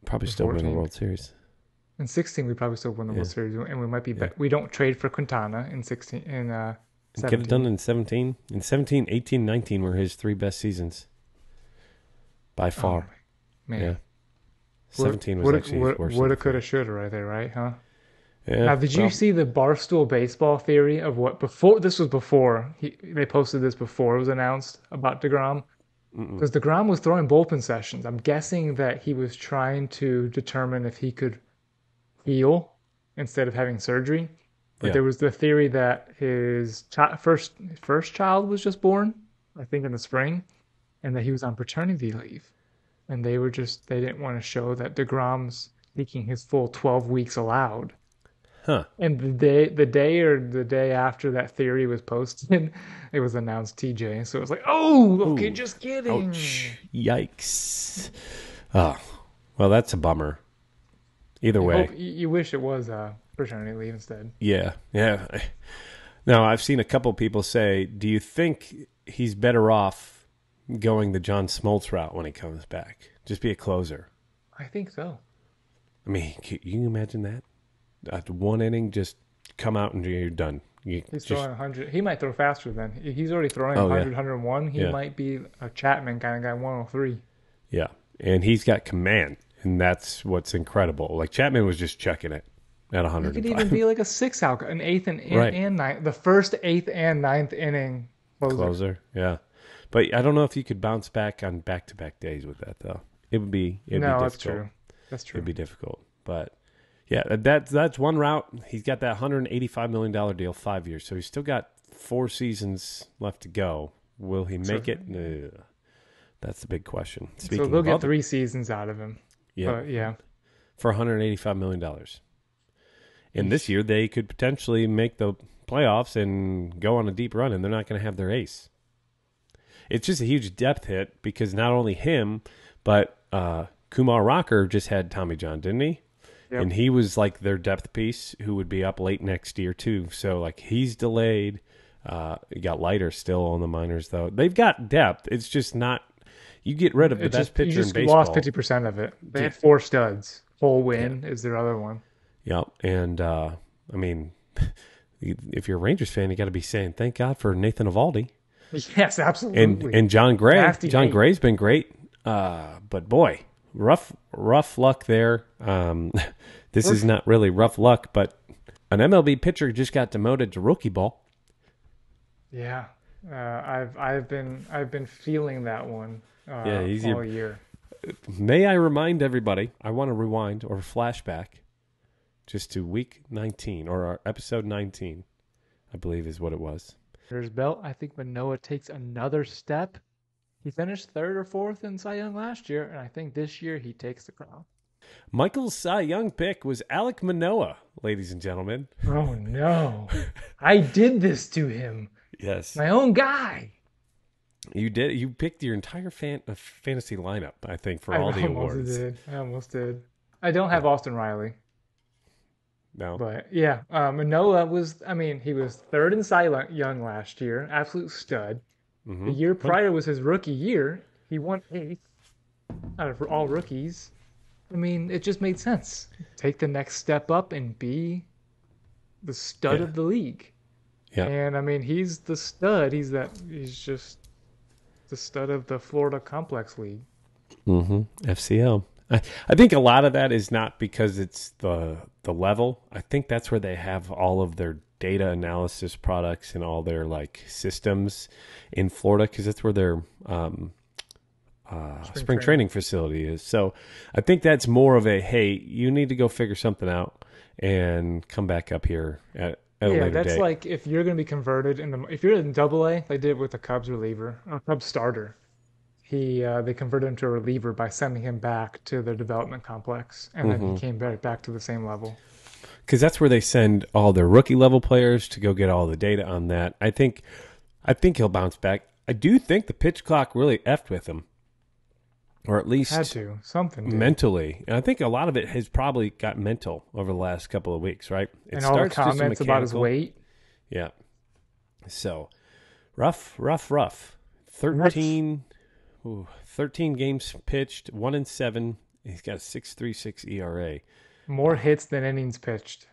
Probably still win the World Series. In 16, we probably still won the World Series, and we might be. We don't trade for Quintana in 16. In 17. Could have done in 17. In 17, 18, 19 were his 3 best seasons by far. Oh, man. Yeah. 17 was actually his worst. Woulda, coulda, shoulda, right there, right? Huh? Yeah. Now, did you see the Barstool baseball theory of what before? This was before they posted this before it was announced about DeGrom, because DeGrom was throwing bullpen sessions. I'm guessing that he was trying to determine if he could heal instead of having surgery. But there was the theory that his first child was just born, I think in the spring, and that he was on paternity leave. And they didn't want to show that DeGrom's taking his full 12 weeks allowed. Huh. And the day after that theory was posted, it was announced TJ. So it was like, oh, okay, just kidding. Ouch. Yikes. Oh, well, that's a bummer. Either way. You wish it was paternity leave instead. Yeah. Now, I've seen a couple people say, do you think he's better off going the John Smoltz route when he comes back? Just be a closer. I think so. I mean, can you imagine that? After one inning, just come out and you're done. He's throwing 100. He might throw faster then. He's already throwing 100, 101. He might be a Chapman kind of guy, 103. Yeah, and he's got command, and that's what's incredible. Like, Chapman was just checking it at 105. He could even be like a 6-out, an 8th and 9th. The first 8th and 9th inning closer. Yeah. But I don't know if you could bounce back on back-to-back days with that, though. It'd be difficult. That's true. That's true. It'd be difficult. But, yeah, that's one route. He's got that $185 million deal, 5 years. So he's still got 4 seasons left to go. Will he make it? That's the big question. So they'll get 3 seasons out of him. Yeah. For $185 million. And this year they could potentially make the playoffs and go on a deep run, and they're not going to have their ace. It's just a huge depth hit because not only him, but Kumar Rocker just had Tommy John, didn't he? Yep. And he was like their depth piece who would be up late next year too. So like he's delayed. You got Leiter still on the minors though. They've got depth. It's just not. You get rid of the best pitcher in baseball. You lost 50% of it. They had 4 studs. Full win is their other one. Yep. And I mean, if you're a Rangers fan, you got to be saying thank God for Nathan Eovaldi. Yes, absolutely. And John Gray. John Gray's been great. But boy, rough luck there. This is not really rough luck, but an MLB pitcher just got demoted to rookie ball. Yeah, I've been feeling that one all year. May I remind everybody? I want to rewind or flashback just to week 19 or our episode 19, I believe is what it was. There's belt. I think Manoah takes another step. He finished 3rd or 4th in Cy Young last year, and I think this year he takes the crown. Michael's Cy Young pick was Alek Manoah, ladies and gentlemen. Oh, no. I did this to him. Yes. My own guy. You did. You picked your entire fantasy lineup, I think, for all the awards. I almost did. I don't have Austin Riley. No. But, yeah, Manoah was, he was 3rd in Cy Young last year. Absolute stud. Mm-hmm. The year prior was his rookie year. He won 8th out of all rookies. It just made sense. Take the next step up and be the stud of the league. Yeah. And he's the stud. He's just the stud of the Florida Complex League. Mm-hmm. FCL. I think a lot of that is not because it's the level. I think that's where they have all of their data analysis products and all their systems in Florida, because that's where their spring training facility is. So I think that's more of a, hey, you need to go figure something out and come back up here at a later date. Yeah, that's like if you're going to be converted if you're in AA, they did it with the Cubs reliever, or Cubs starter. They converted him to a reliever by sending him back to the development complex, and then he came back to the same level. Because that's where they send all their rookie level players to go get all the data on that. I think he'll bounce back. I do think the pitch clock really effed with him, or at least had to something mentally. And I think a lot of it has probably got mental over the last couple of weeks, right? And all the comments about his weight. Yeah. So rough. 13 games pitched, 1-7. He's got a 6.36 ERA. More hits than innings pitched.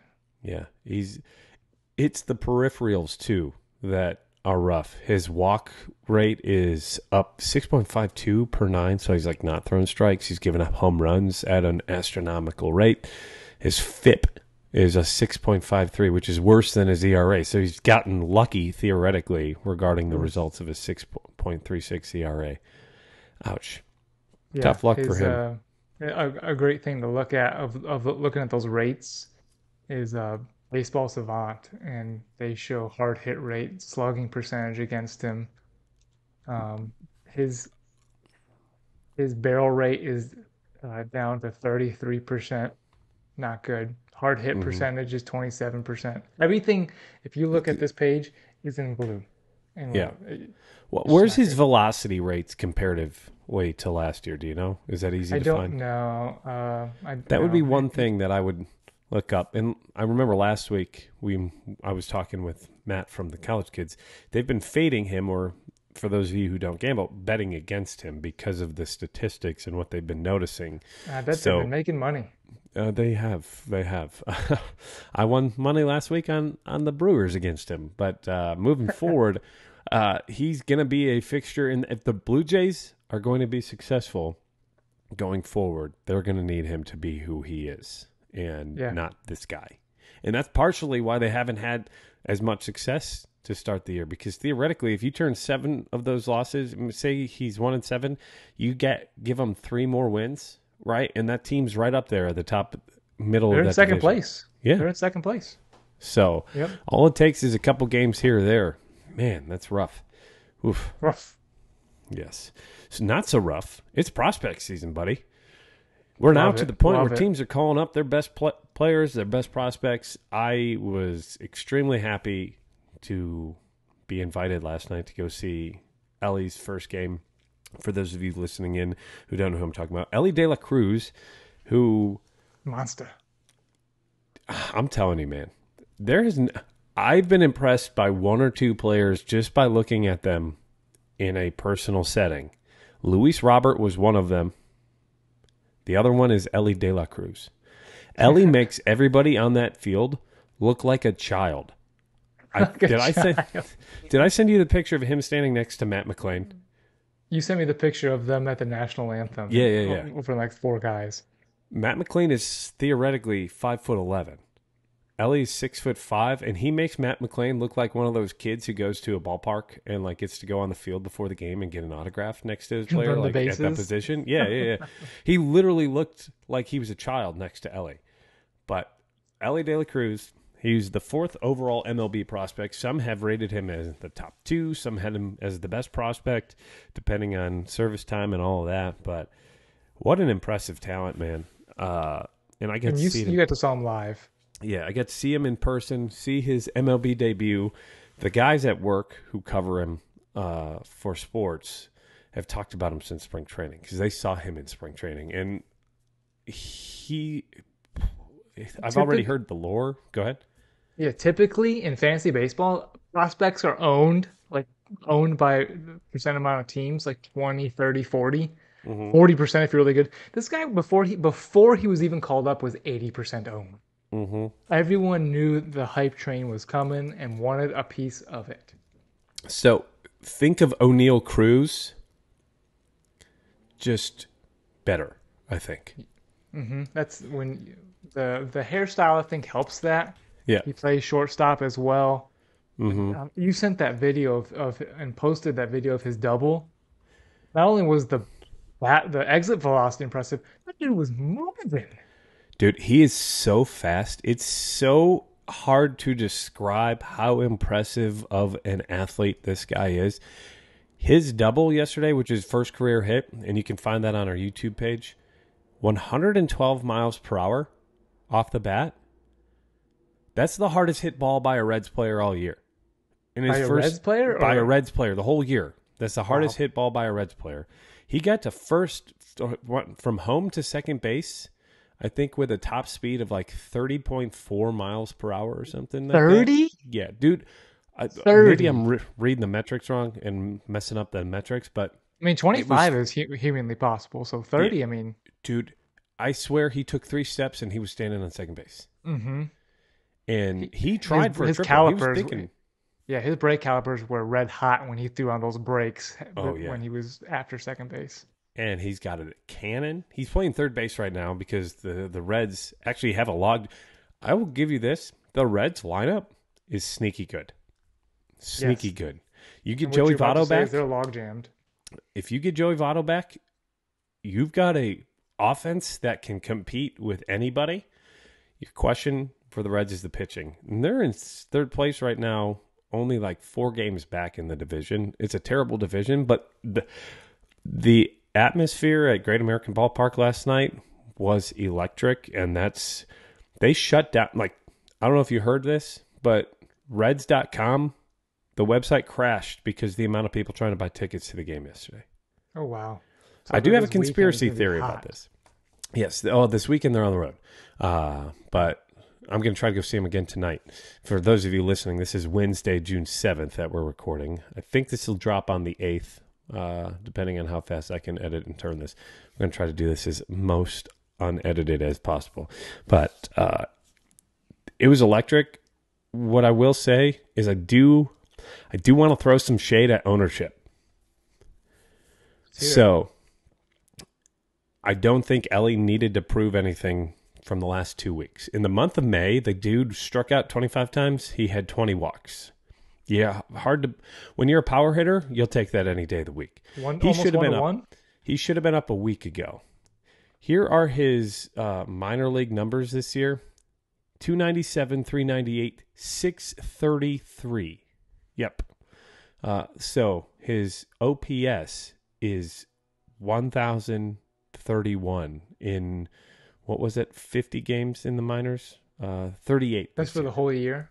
Yeah, it's the peripherals too that are rough. His walk rate is up 6.52 per 9, so he's not throwing strikes. He's giving up home runs at an astronomical rate. His FIP is a 6.53, which is worse than his ERA. So he's gotten lucky theoretically regarding the results of his 6.36 ERA. Ouch. Yeah, tough luck for him. A great thing to look at of looking at those rates is Baseball Savant, and they show hard hit rate, slugging percentage against him. His barrel rate is down to 33%. Not good. Hard hit percentage is 27%. Everything, if you look at this page, is in blue. And where's his velocity rates comparatively to last year? Do you know? Is that easy to find? I don't know. That would be one thing that I would look up. And I remember last week I was talking with Matt from the College Kids. They've been fading him, or for those of you who don't gamble, betting against him because of the statistics and what they've been noticing. I bet they've been making money. They have. I won money last week on the Brewers against him. But moving forward, he's going to be a fixture. If the Blue Jays are going to be successful going forward, they're going to need him to be who he is and not this guy. And that's partially why they haven't had as much success to start the year. Because theoretically, if you turn 7 of those losses, say he's 1-7, you give him 3 more wins. Right, and that team's right up there at the top middle of that division. They're in second place. Yeah. They're in second place. So all it takes is a couple games here or there. Man, that's rough. Oof. Rough. Yes. It's not so rough. It's prospect season, buddy. We're now to the point where teams are calling up their best players, their best prospects. I was extremely happy to be invited last night to go see Elly's first game. For those of you listening in who don't know who I'm talking about, Elly De La Cruz, who... Monster. I'm telling you, man. I've been impressed by 1 or 2 players just by looking at them in a personal setting. Luis Robert was one of them. The other one is Elly De La Cruz. Elly makes everybody on that field look like a child. Did I send you the picture of him standing next to Matt McClain? You sent me the picture of them at the national anthem. Yeah. Over like 4 guys. Matt McLean is theoretically 5'11". Ellie's 6'5", and he makes Matt McLean look like one of those kids who goes to a ballpark and like gets to go on the field before the game and get an autograph next to his player, like at that position. Yeah. He literally looked like he was a child next to Elly. But Elly De La Cruz, he's the 4th overall MLB prospect. Some have rated him as the top 2. Some had him as the best prospect, depending on service time and all of that. But what an impressive talent, man! And I get to see him. You got to saw him live. Yeah, I get to see him in person, see his MLB debut. The guys at work who cover him for sports have talked about him since spring training because they saw him in spring training. And I've already heard the lore. Go ahead. Yeah, typically in fantasy baseball, prospects are owned by a percent amount of teams, like 20, 30, 40. 40% if you're really good. This guy, before he was even called up, was 80% owned. Everyone knew the hype train was coming and wanted a piece of it. So think of O'Neal Cruz, just better, I think. That's when the hairstyle, I think, helps that. Yeah. He plays shortstop as well. You sent that video of and posted that video of his double. Not only was the exit velocity impressive, that dude was moving. Dude, he is so fast. It's so hard to describe how impressive of an athlete this guy is. His double yesterday, which is first career hit, and you can find that on our YouTube page, 112 miles per hour off the bat. That's the hardest hit ball by a Reds player all year. Reds player? By a Reds player the whole year. That's the hardest hit ball by a Reds player. He got to from home to second base, I think with a top speed of like 30.4 miles per hour or something. 30? Yeah, dude. 30. Maybe I'm reading the metrics wrong and messing up the metrics, but... I mean, 25 is humanly possible, so 30, yeah, I mean... Dude, I swear he took 3 steps and he was standing on second base. And he tried for a triple. Calipers, he was thinking... Yeah, his brake calipers were red hot when he threw on those brakes when he was after second base. And he's got a cannon. He's playing third base right now because the Reds actually have a log. I will give you this. The Reds lineup is sneaky good. Sneaky good. You get Joey Votto back. They're log jammed. If you get Joey Votto back, you've got a offense that can compete with anybody. Your question for the Reds is the pitching. And they're in third place right now, only like 4 games back in the division. It's a terrible division, but the atmosphere at Great American Ballpark last night was electric, and they shut down. Like, I don't know if you heard this, but Reds.com, the website crashed because the amount of people trying to buy tickets to the game yesterday. Oh, wow. So I do have a conspiracy theory about this. Yes. This weekend they're on the road. But I'm going to try to go see them again tonight. For those of you listening, this is Wednesday, June 7th that we're recording. I think this will drop on the 8th, depending on how fast I can edit and turn this. I'm going to try to do this as most unedited as possible. But it was electric. What I will say is I do want to throw some shade at ownership. So I don't think Elly needed to prove anything from the last 2 weeks. In the month of May, the dude struck out 25 times. He had 20 walks. Yeah, hard to... When you're a power hitter, you'll take that any day of the week. He should have been up a week ago. Here are his minor league numbers this year. 297, 398, 633. Yep. So his OPS is 1,031 in... What was it? 50 games in the minors? 38. That's for the whole year?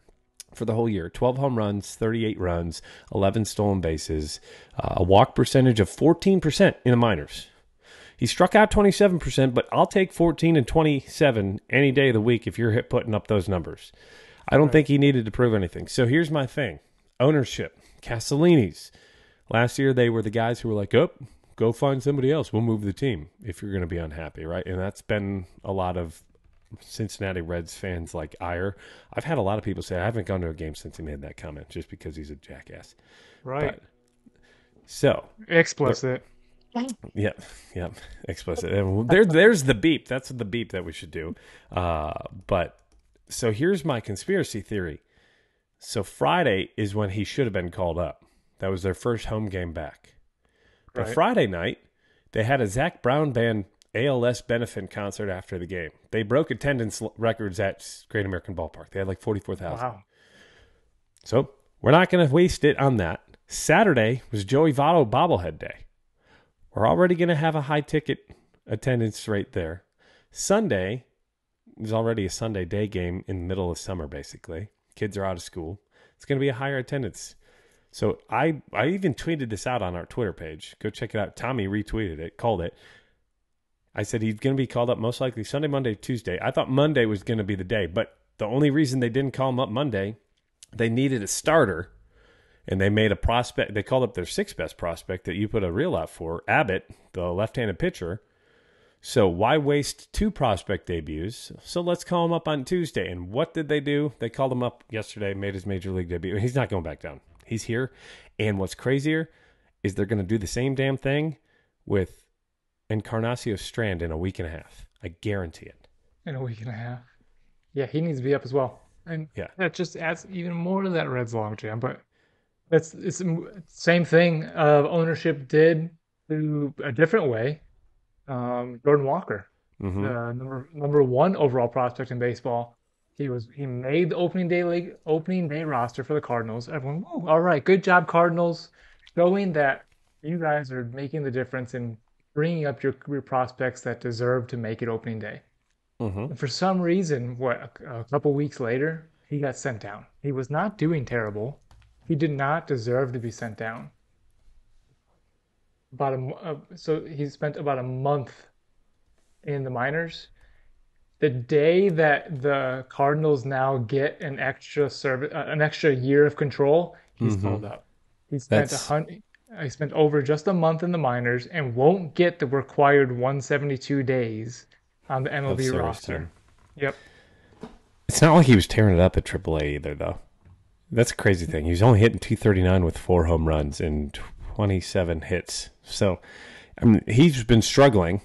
For the whole year. 12 home runs, 38 runs, 11 stolen bases, a walk percentage of 14% in the minors. He struck out 27%, but I'll take 14 and 27 any day of the week if you're putting up those numbers. I don't think he needed to prove anything. So here's my thing. Ownership. Castellini's. Last year, they were the guys who were like, go find somebody else. We'll move the team if you're going to be unhappy, right? And that's been a lot of Cincinnati Reds fans like ire. I've had a lot of people say, I haven't gone to a game since he made that comment just because he's a jackass. Right. So. Explicit. Yep, yep, explicit. And there's the beep. That's the beep that we should do. But so here's my conspiracy theory. So Friday is when he should have been called up. That was their first home game back. But Right. Friday night, they had a Zach Brown Band ALS benefit concert after the game. They broke attendance records at Great American Ballpark. They had like 44,000. Wow. So we're not going to waste it on that. Saturday was Joey Votto bobblehead day. We're already going to have a high ticket attendance rate there. Sunday is already a Sunday day game in the middle of summer, basically. Kids are out of school. It's going to be a higher attendance. So I even tweeted this out on our Twitter page. Go check it out. Tommy retweeted it, called it. I said he's going to be called up most likely Sunday, Monday, Tuesday. I thought Monday was going to be the day, but the only reason they didn't call him up Monday, they needed a starter. And they made a prospect. They called up their sixth best prospect that you put a reel out for, Abbott, the left-handed pitcher. So why waste two prospect debuts? So let's call him up on Tuesday. And what did they do? They called him up yesterday, made his major league debut. He's not going back down. He's here. And what's crazier is they're going to do the same damn thing with Encarnacion Strand in a week and a half. I guarantee it. In a week and a half. Yeah, he needs to be up as well. And Yeah. that just adds even more to that Reds logjam. But it's the same thing ownership did through a different way. Jordan Walker, Mm-hmm. the number one overall prospect in baseball. He made the opening day roster for the Cardinals. Everyone, "Woo, all right, good job, Cardinals," showing that you guys are making the difference in bringing up your prospects that deserve to make it opening day. Mm-hmm. And for some reason, a couple weeks later, he got sent down. He was not doing terrible. He did not deserve to be sent down. So he spent about a month in the minors. The day that the Cardinals now get an extra year of control, he's called up. He spent he spent over just a month in the minors and won't get the required 172 days on the MLB roster. Yep. It's not like he was tearing it up at AAA either, though. That's a crazy thing. He was only hitting 239 with 4 home runs and 27 hits. So, I mean, he's been struggling.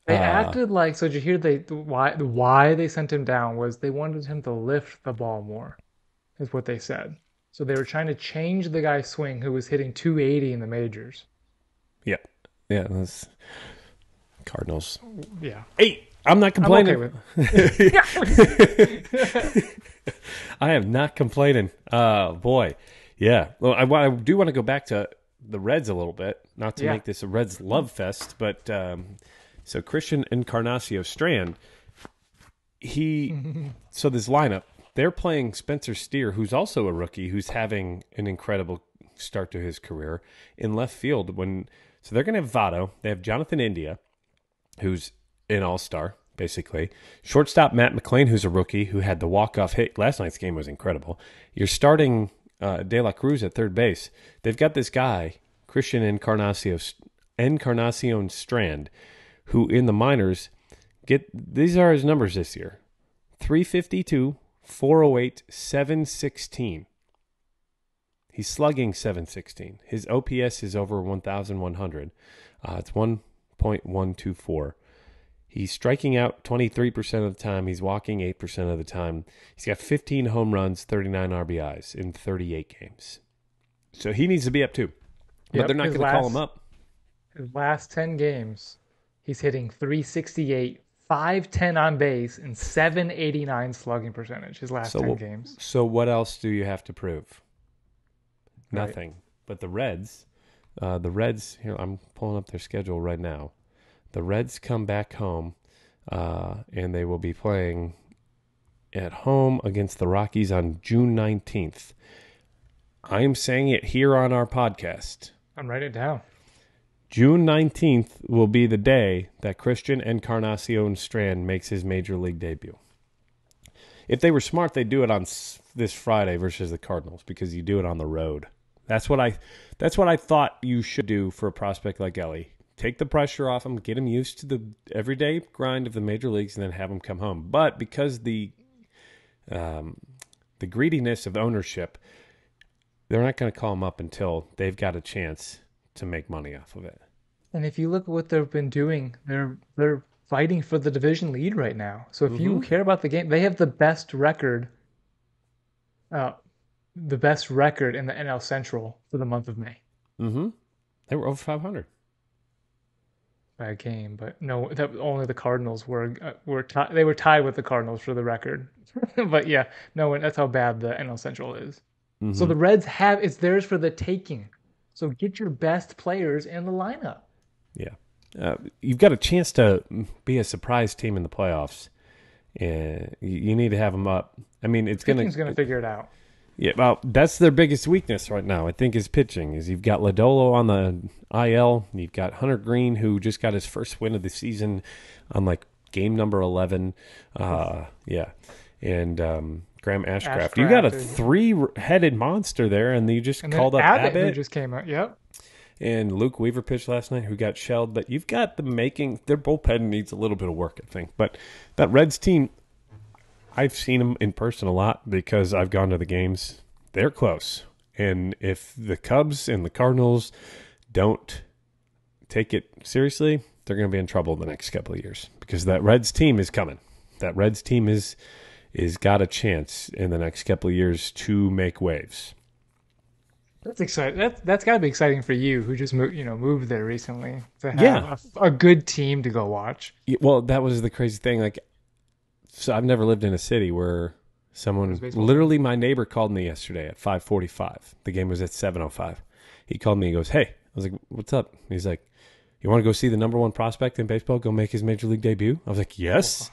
They acted like, so did you hear why they sent him down was they wanted him to lift the ball more, is what they said. So they were trying to change the guy's swing who was hitting 280 in the majors. Yeah. Yeah, that's Cardinals. Yeah. Hey, I'm not complaining. I'm okay with it. I am not complaining. Boy. Yeah. Well, I do want to go back to the Reds a little bit, not to make this a Reds love fest, but so Christian Encarnacion Strand, so this lineup, they're playing Spencer Steer, who's also a rookie, who's having an incredible start to his career in left field. So they're going to have Votto. They have Jonathan India, who's an all-star, basically. Shortstop Matt McLain, who's a rookie, who had the walk-off hit. Last night's game was incredible. You're starting De La Cruz at third base. They've got this guy, Christian Encarnacion Strand, who in the minors, these are his numbers this year. 352, 408, 716. He's slugging 716. His OPS is over 1,100. It's 1.124. He's striking out 23% of the time. He's walking 8% of the time. He's got 15 home runs, 39 RBIs in 38 games. So he needs to be up too. But they're not going to call him up. His last 10 games, he's hitting 368, 510 on base, and 789 slugging percentage. His last 10 games. So what else do you have to prove? Right. Nothing. But the Reds, here, I'm pulling up their schedule right now. The Reds come back home, and they will be playing at home against the Rockies on June 19th. I am saying it here on our podcast. I'm writing it down. June 19th will be the day that Christian Encarnacion Strand makes his major league debut. If they were smart, they'd do it on this Friday versus the Cardinals because you do it on the road. That's what I thought you should do for a prospect like Elly. Take the pressure off him, get him used to the everyday grind of the major leagues, and then have him come home. But because the greediness of ownership, they're not going to call him up until they've got a chance to make money off of it. And if you look at what they've been doing, they're fighting for the division lead right now. So if you care about the game, they have uh, the best record in the NL Central for the month of May. Mm-hmm. They were over 500. By a game, but no, that only the Cardinals they were tied with the Cardinals for the record. But yeah, no, that's how bad the NL Central is. Mm-hmm. So the Reds it's theirs for the taking. So get your best players in the lineup. Yeah. You've got a chance to be a surprise team in the playoffs. And you need to have them up. I mean, Pitching's going to figure it out. Yeah, well, that's their biggest weakness right now, I think, is pitching. Is you've got Lodolo on the IL. You've got Hunter Green, who just got his first win of the season on, like, game number 11. Yeah. And Graham Ashcraft. You got a three-headed monster there, and you just called up Abbott. Who just came out, yep. And Luke Weaver pitched last night, who got shelled. But you've got the making. Their bullpen needs a little bit of work, I think. But that Reds team, I've seen them in person a lot because I've gone to the games. They're close. And if the Cubs and the Cardinals don't take it seriously, they're going to be in trouble in the next couple of years because that Reds team is coming. That Reds team is got a chance in the next couple of years to make waves. That's exciting. That's got to be exciting for you, who just moved there recently, to have a good team to go watch. Well, that was the crazy thing. Like, so I've never lived in a city where literally my neighbor called me yesterday at 5:45. The game was at 7:05. He called me. He goes, "Hey," I was like, "What's up?" He's like, "You want to go see the number one prospect in baseball go make his major league debut?" I was like, "Yes."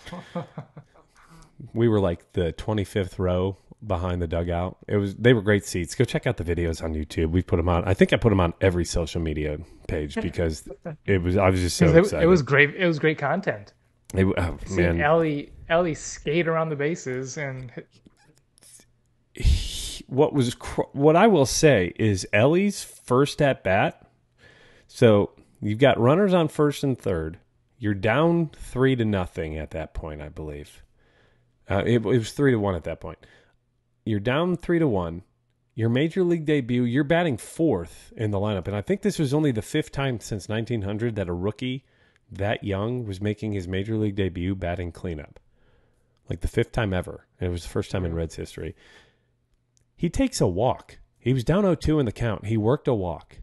We were like the 25th row behind the dugout. They were great seats. Go check out the videos on YouTube. We put them on. I think I put them on every social media page because I was just so excited. It was great. It was great content. Man, Elly skate around the bases and what I will say is Elly's first at bat. So you've got runners on first and third. You're down 3-0 at that point, I believe. It was 3-1 at that point. You're down 3-1. Your major league debut, you're batting fourth in the lineup. And I think this was only the fifth time since 1900 that a rookie that young was making his major league debut batting cleanup. Like the fifth time ever. And it was the first time in Reds history. He takes a walk. He was down 0-2 in the count. He worked a walk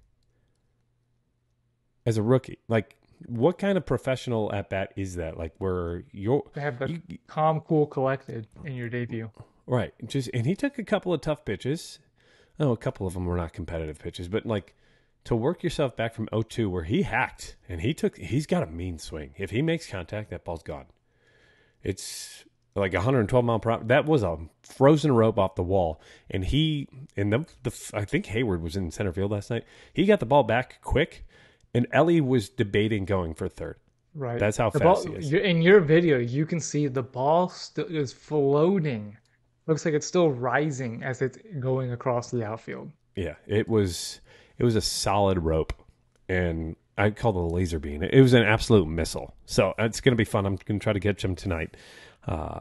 as a rookie. Like, what kind of professional at bat is that? Like, where to have the calm, cool, collected in your debut. Right. And he took a couple of tough pitches. Oh, a couple of them were not competitive pitches, but like to work yourself back from 0-2 where he hacked and he's got a mean swing. If he makes contact, that ball's gone. It's like 112 mile per hour. That was a frozen rope off the wall. And I think Hayward was in center field last night. He got the ball back quick. And Elly was debating going for third. Right. That's how fast he is. In your video, you can see the ball is floating. Looks like it's still rising as it's going across the outfield. Yeah, it was a solid rope. And I call it a laser beam. It was an absolute missile. So it's going to be fun. I'm going to try to catch him tonight.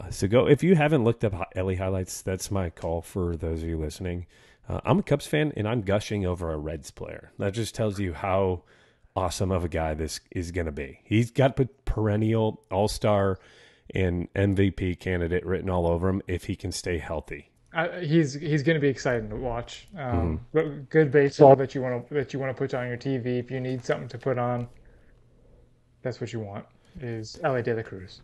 So go. If you haven't looked up Elly highlights, that's my call for those of you listening. I'm a Cubs fan, and I'm gushing over a Reds player. That just tells you how awesome of a guy this is going to be. He's got perennial all-star and MVP candidate written all over him if he can stay healthy. He's going to be exciting to watch. Good baseball that you want to put on your TV. If you need something to put on, that's what you want. Is Elly De La Cruz.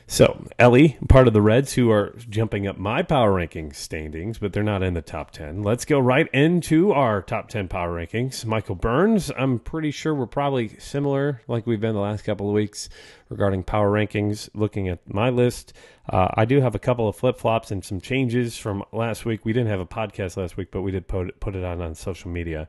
So, Elly, part of the Reds who are jumping up my power rankings standings, but they're not in the top 10. Let's go right into our top 10 power rankings. Michael Burns, I'm pretty sure we're probably similar like we've been the last couple of weeks regarding power rankings. Looking at my list, I do have a couple of flip-flops and some changes from last week. We didn't have a podcast last week, but we did put it on social media.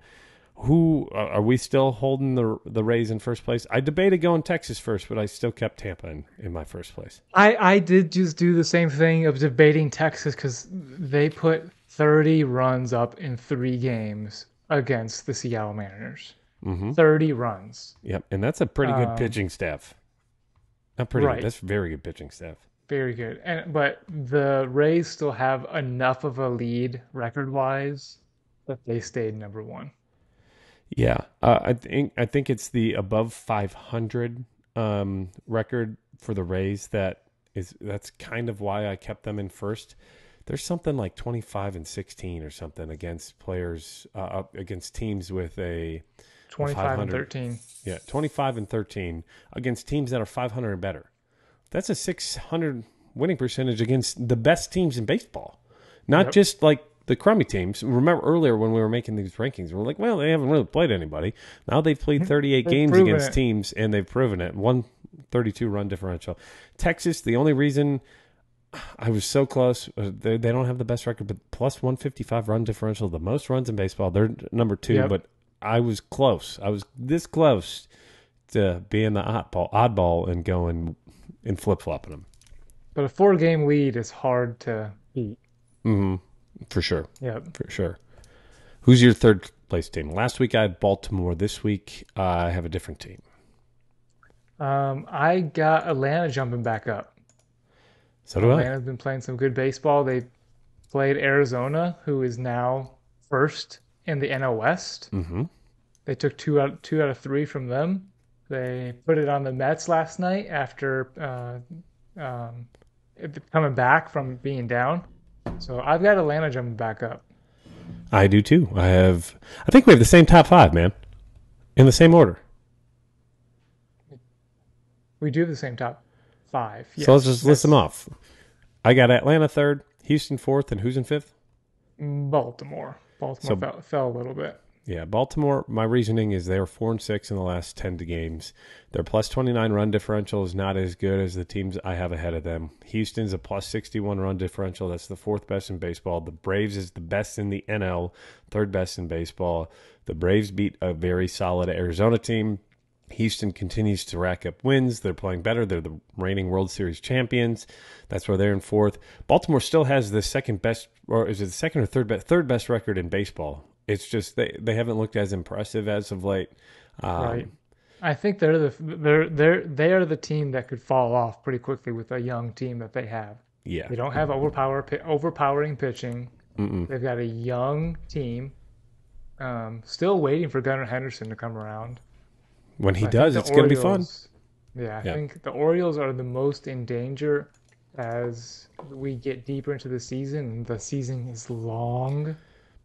Who are we still holding the Rays in first place? I debated going Texas first, but I still kept Tampa in my first place. I did just do the same thing of debating Texas because they put 30 runs up in 3 games against the Seattle Mariners. 30 runs. Yep, and that's a pretty good pitching staff. Not pretty good. That's very good pitching staff. Very good. But the Rays still have enough of a lead record-wise that they stayed number 1. Yeah, I think it's the above 500 record for the Rays that's kind of why I kept them in first. There's something like 25-16 or something against players against teams with a 25 and 13. Yeah, 25-13 against teams that are 500 and better. That's a 600 winning percentage against the best teams in baseball, not just like the crummy teams. Remember earlier when we were making these rankings, we were like, well, they haven't really played anybody. Now they've played 38 games against teams, and they've proven it. 132 run differential. Texas, the only reason I was so close, they don't have the best record, but plus 155 run differential, the most runs in baseball. They're number 2, but I was close. I was this close to being the oddball and going and flip-flopping them. But a 4-game lead is hard to beat. Mm-hmm. For sure. Yep. For sure. Who's your third place team? Last week I had Baltimore. This week I have a different team. I got Atlanta jumping back up. So do Atlanta's been playing some good baseball. They played Arizona, who is now first in the NL West. Mm-hmm. They took two out of 3 from them. They put it on the Mets last night after coming back from being down. So I've got Atlanta jumping back up. I do too. I think we have the same top 5, man. In the same order. We do have the same top 5. Yes. So let's just list them off. I got Atlanta 3rd, Houston 4th, and who's in 5th? Baltimore. Baltimore fell a little bit. Yeah, Baltimore, my reasoning is they were 4-6 in the last 10 games. Their plus 29 run differential is not as good as the teams I have ahead of them. Houston's a plus 61 run differential. That's the 4th best in baseball. The Braves is the best in the NL, 3rd best in baseball. The Braves beat a very solid Arizona team. Houston continues to rack up wins. They're playing better. They're the reigning World Series champions. That's where they're in 4th. Baltimore still has the second best, or is it the second or third best record in baseball. It's just they haven't looked as impressive as of late. Right. I think they are the team that could fall off pretty quickly with a young team that they have. Yeah. They don't have overpowering pitching. Mm-mm. They've got a young team. Still waiting for Gunnar Henderson to come around. When he does, it's going to be fun. Yeah, I think the Orioles are the most in danger as we get deeper into the season. The season is long.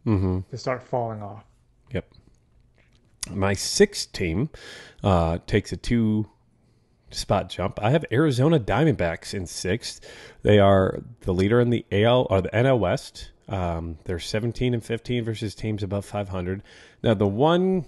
Mm-hmm. To start falling off. Yep. My 6th team takes a 2-spot jump. I have Arizona Diamondbacks in 6th. They are the leader in the AL or the NL West. They're 17-15 versus teams above 500. Now, the one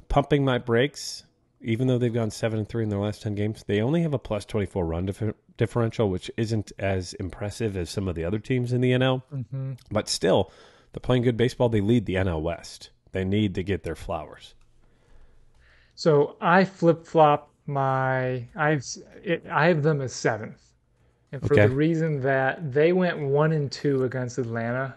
pumping my brakes, even though they've gone 7-3 in their last 10 games, they only have a plus 24 run differential, which isn't as impressive as some of the other teams in the NL. Mm-hmm. But still, they're playing good baseball. They lead the NL West. They need to get their flowers. So I flip-flop I have them as 7th. And for the reason that they went 1-2 against Atlanta.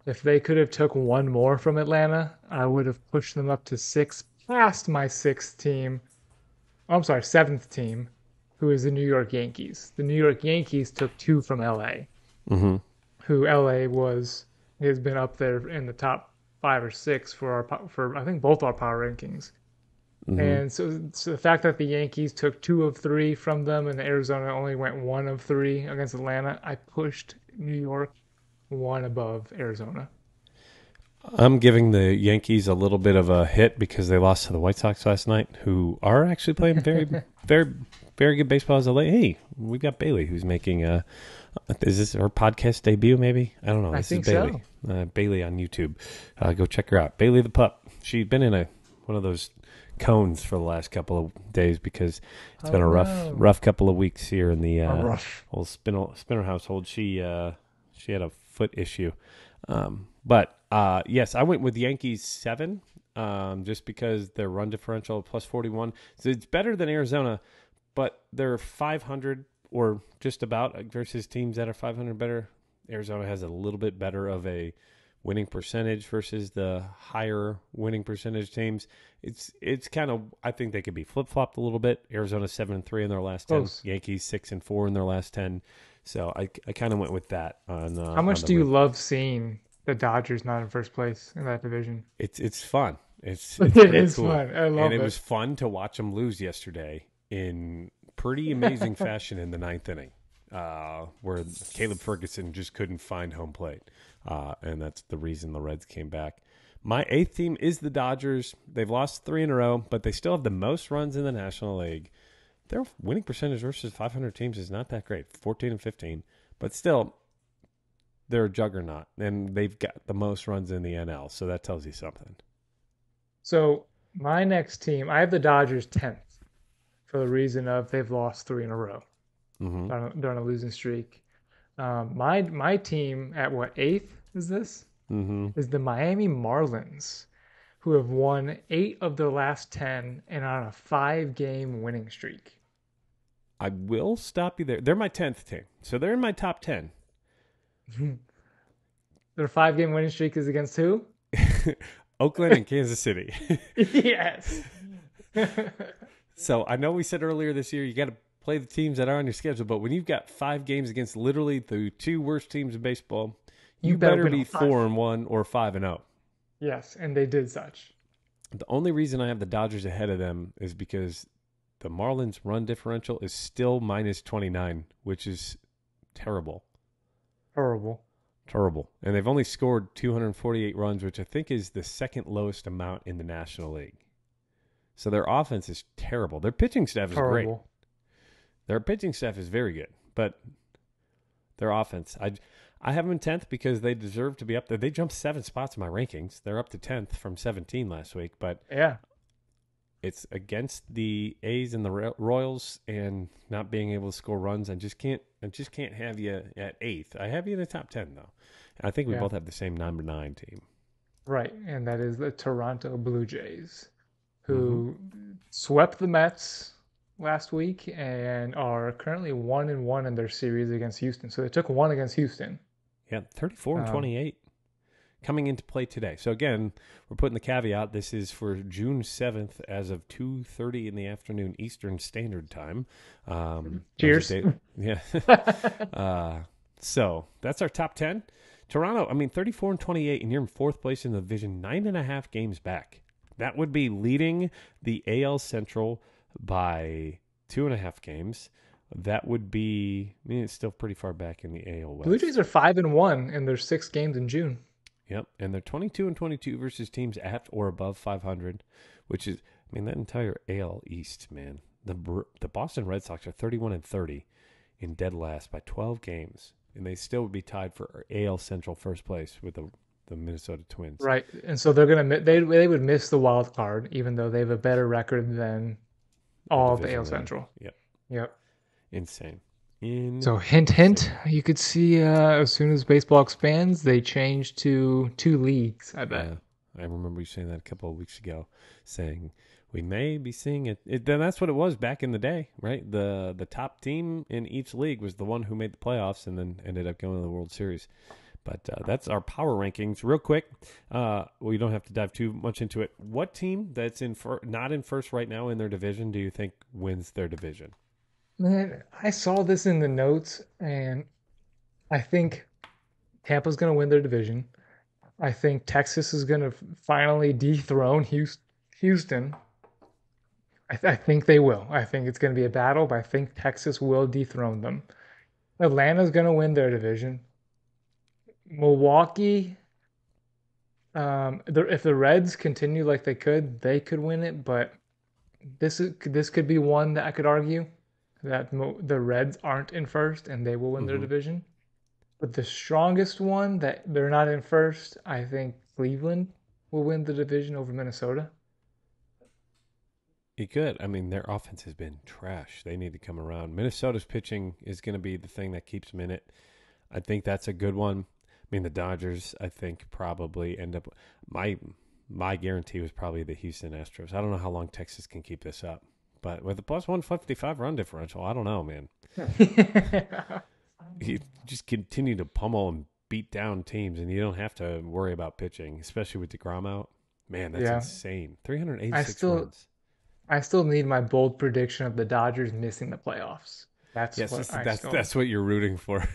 If they could have took one more from Atlanta, I would have pushed them up to 6th, past my 6th team. Oh, I'm sorry, 7th team, who is the New York Yankees. The New York Yankees took 2 from LA. Mm-hmm. Who LA has been up there in the top 5 or 6 for I think both our power rankings. Mm-hmm. And so the fact that the Yankees took 2 of 3 from them and Arizona only went 1 of 3 against Atlanta, I pushed New York 1 above Arizona. I'm giving the Yankees a little bit of a hit because they lost to the White Sox last night, who are actually playing very, very, very good baseball as of late. Hey, we got Bailey, who's making is this her podcast debut, maybe? I don't know. I this think is Bailey. so. Bailey on YouTube. Go check her out. Bailey the Pup. She's been in one of those cones for the last couple of days because it's been a rough couple of weeks here in the old Spinner household. She had a foot issue. But yes, I went with Yankees 7 just because their run differential plus 41. So it's better than Arizona, but they're 500 or just about versus teams that are 500 better. Arizona has a little bit better of a winning percentage versus the higher winning percentage teams. It's kind of, I think they could be flip-flopped a little bit. Arizona 7-3 in their last 10. Close. Yankees 6-4 in their last 10. So I kind of went with that. How much do you love seeing the Dodgers not in first place in that division? It's fun. It's It pretty is cool. fun. I love And it. it was fun to watch them lose yesterday in pretty amazing fashion in the ninth inning, where Caleb Ferguson just couldn't find home plate. And that's the reason the Reds came back. My eighth team is the Dodgers. They've lost 3 in a row, but they still have the most runs in the National League. Their winning percentage versus 500 teams is not that great, 14 and 15. But still, they're a juggernaut, and they've got the most runs in the NL, so that tells you something. So my next team, I have the Dodgers 10th for the reason of they've lost 3 in a row. Mm-hmm. They're on a losing streak. My team at what, 8th is this? Mm-hmm. Is the Miami Marlins, who have won 8 of their last 10 and are on a 5-game winning streak. I will stop you there. They're my 10th team, so they're in my top 10. Their 5-game winning streak is against who? Oakland and Kansas City. Yes. So I know we said earlier this year you got to play the teams that are on your schedule, but when you've got 5 games against literally the 2 worst teams in baseball, you better be 4-1 or 5-0. Yes, and they did such. The only reason I have the Dodgers ahead of them is because the Marlins' run differential is still minus 29, which is terrible. Horrible. Terrible. And they've only scored 248 runs, which I think is the second lowest amount in the National League. So their offense is terrible. Their pitching staff is great. Their pitching staff is very good, but their offense, I have them in 10th because they deserve to be up there. They jumped 7 spots in my rankings. They're up to 10th from 17 last week, but yeah, it's against the A's and the Royals and not being able to score runs. I just can't have you at 8th. I have you in the top 10 though. I think we both have the same number 9 team. Right, and that is the Toronto Blue Jays, who swept the Mets last week and are currently 1-1 in their series against Houston. So they took 1 against Houston. Yeah, 34 and 28 coming into play today. So again, we're putting the caveat. This is for June 7th as of 2:30 in the afternoon Eastern Standard Time. Cheers. Yeah. So that's our top 10. Toronto, 34 and 28, and you're in 4th place in the division, 9.5 games back. That would be leading the AL Central by 2.5 games. That would be, it's still pretty far back in the AL West. Blue Jays are 5-1 in their 6 games in June. Yep, and they're 22 and 22 versus teams at or above 500, which is, that entire AL East, man. The Boston Red Sox are 31 and 30 in dead last by 12 games, and they still would be tied for AL Central first place with the Minnesota Twins. Right, and so they're gonna they would miss the wild card, even though they have a better record than all of the AL Central. Yep. Insane. So hint, you could see as soon as baseball expands, they change to 2 leagues, I bet. Yeah, I remember you saying that a couple of weeks ago, saying we may be seeing it. Then that's what it was back in the day, right? The top team in each league was the one who made the playoffs and then ended up going to the World Series. But that's our power rankings. Real quick, we don't have to dive too much into it. What team that's not in first right now in their division do you think wins their division? Man, I saw this in the notes, and I think Tampa's going to win their division. I think Texas is going to finally dethrone Houston. I think they will. I think it's going to be a battle, but I think Texas will dethrone them. Atlanta's going to win their division. Milwaukee, if the Reds continue like they could win it, but this could be one that I could argue that the Reds aren't in first and they will win their division. But the strongest one that they're not in first, I think Cleveland will win the division over Minnesota. He could. Their offense has been trash. They need to come around. Minnesota's pitching is going to be the thing that keeps them in it. I think that's a good one. The Dodgers, I think, probably end up. My guarantee was probably the Houston Astros. I don't know how long Texas can keep this up. But with the plus 155 run differential, I don't know, man. You just continue to pummel and beat down teams, and you don't have to worry about pitching, especially with DeGrom out. Man, that's insane. 386 runs. I still need my bold prediction of the Dodgers missing the playoffs. That's what you're rooting for.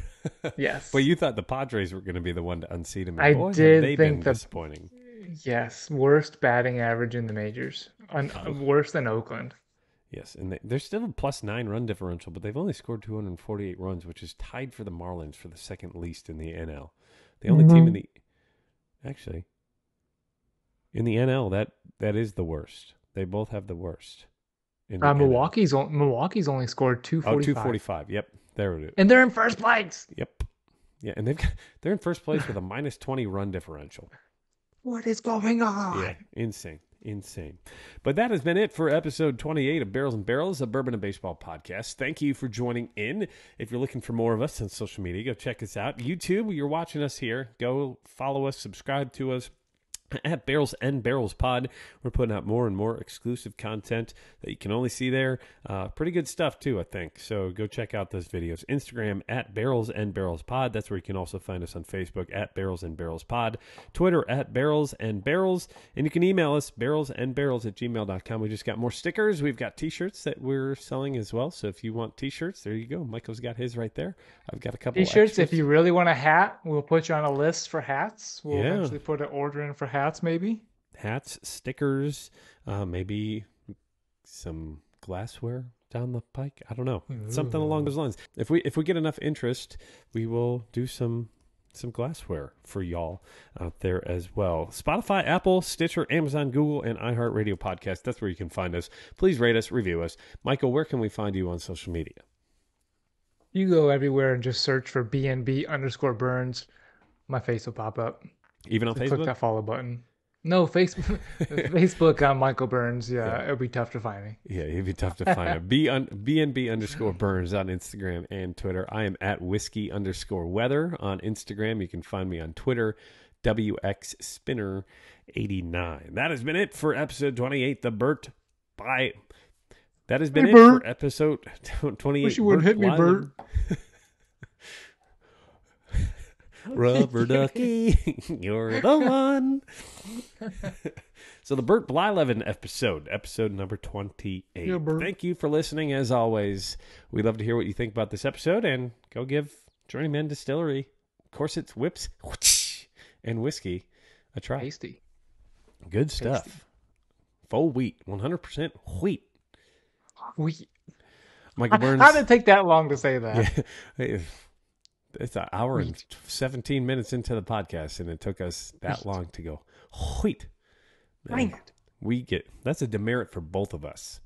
Yes. But you thought the Padres were going to be the one to unseat them. I Boy, did they've think been disappointing. Yes, worst batting average in the majors. Worse than Oakland. Yes, and they're still a +9 run differential, but they've only scored 248 runs, which is tied for the Marlins for the second least in the NL. The only team in the actually in the NL that is the worst. They both have the worst. In the NL. Milwaukee's only scored 245. Oh, 245. Yep, there it is. And they're in first place. Yep. Yeah, and they're in first place with a -20 run differential. What is going on? Yeah, insane. But that has been it for episode 28 of Barrels and Barrels, a Bourbon and Baseball podcast. Thank you for joining in. If you're looking for more of us on social media, go check us out. YouTube, you're watching us here. Go follow us, subscribe to us. At Barrels and Barrels Pod, we're putting out more and more exclusive content that you can only see there. Pretty good stuff too, I think. So go check out those videos. Instagram at Barrels and Barrels Pod. That's where you can also find us on Facebook at Barrels and Barrels Pod. Twitter at Barrels and Barrels. And you can email us barrelsandbarrels@gmail.com. We just got more stickers. We've got t-shirts that we're selling as well. So if you want t-shirts, there you go. Michael's got his right there. I've got a couple t-shirts. Extras. If you really want a hat, we'll put you on a list for hats. We'll eventually put an order in for hats. Maybe hats, stickers, maybe some glassware down the pike. I don't know, something along those lines. If we get enough interest, we will do some glassware for y'all out there as well. Spotify, Apple, Stitcher, Amazon, Google, and iHeartRadio podcast. That's where you can find us. Please rate us, review us. Michael, where can we find you on social media? You go everywhere and just search for BNB_Burns. My face will pop up. Even on Facebook? Click that follow button. No, Facebook. Facebook on Michael Burns. Yeah, it'll be tough to find me. Yeah, it'd be tough to find. BNB_Burns on Instagram and Twitter. I am at whiskey_weather on Instagram. You can find me on Twitter, WXSpinner89. That has been it for episode 28, the Burt by. That has been it for episode 28. Wish you wouldn't hit me, Burt. Rubber ducky, you're the one. So the Burt Blyleven episode number 28. Yeah, thank you for listening as always. We'd love to hear what you think about this episode, and go give Journeyman Distillery, Corsets, whips, and whiskey a try. Tasty. Good stuff. Tasty. Full wheat, 100% wheat. Wheat. Michael Burns. How did it take that long to say that? Yeah. It's an hour and 17 minutes into the podcast, and it took us that long to go, wheat. Man, that's a demerit for both of us.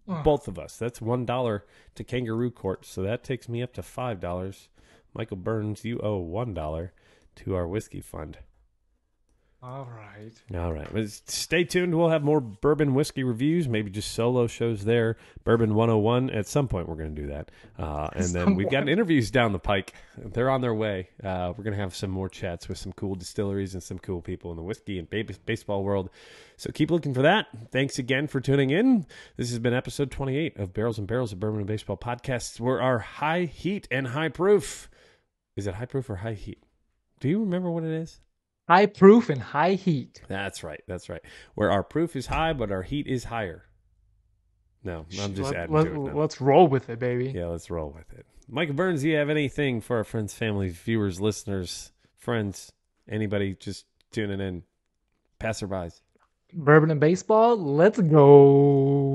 Both of us. That's $1 to Kangaroo Court, so that takes me up to $5. Michael Burns, you owe $1 to our whiskey fund. All right. But stay tuned. We'll have more bourbon whiskey reviews, maybe just solo shows there. Bourbon 101. At some point, we're going to do that. And then we've got interviews down the pike. They're on their way. We're going to have some more chats with some cool distilleries and some cool people in the whiskey and baseball world. So keep looking for that. Thanks again for tuning in. This has been episode 28 of Barrels and Barrels of Bourbon and Baseball podcasts, where our high heat and high proof. Is it high proof or high heat? Do you remember what it is? High proof and high heat. That's right. Where our proof is high, but our heat is higher. No, I'm just adding to it now. Let's roll with it, baby. Yeah, let's roll with it. Michael Burns, do you have anything for our friends, family, viewers, listeners, friends, anybody just tuning in, passerbys? Bourbon and baseball, let's go.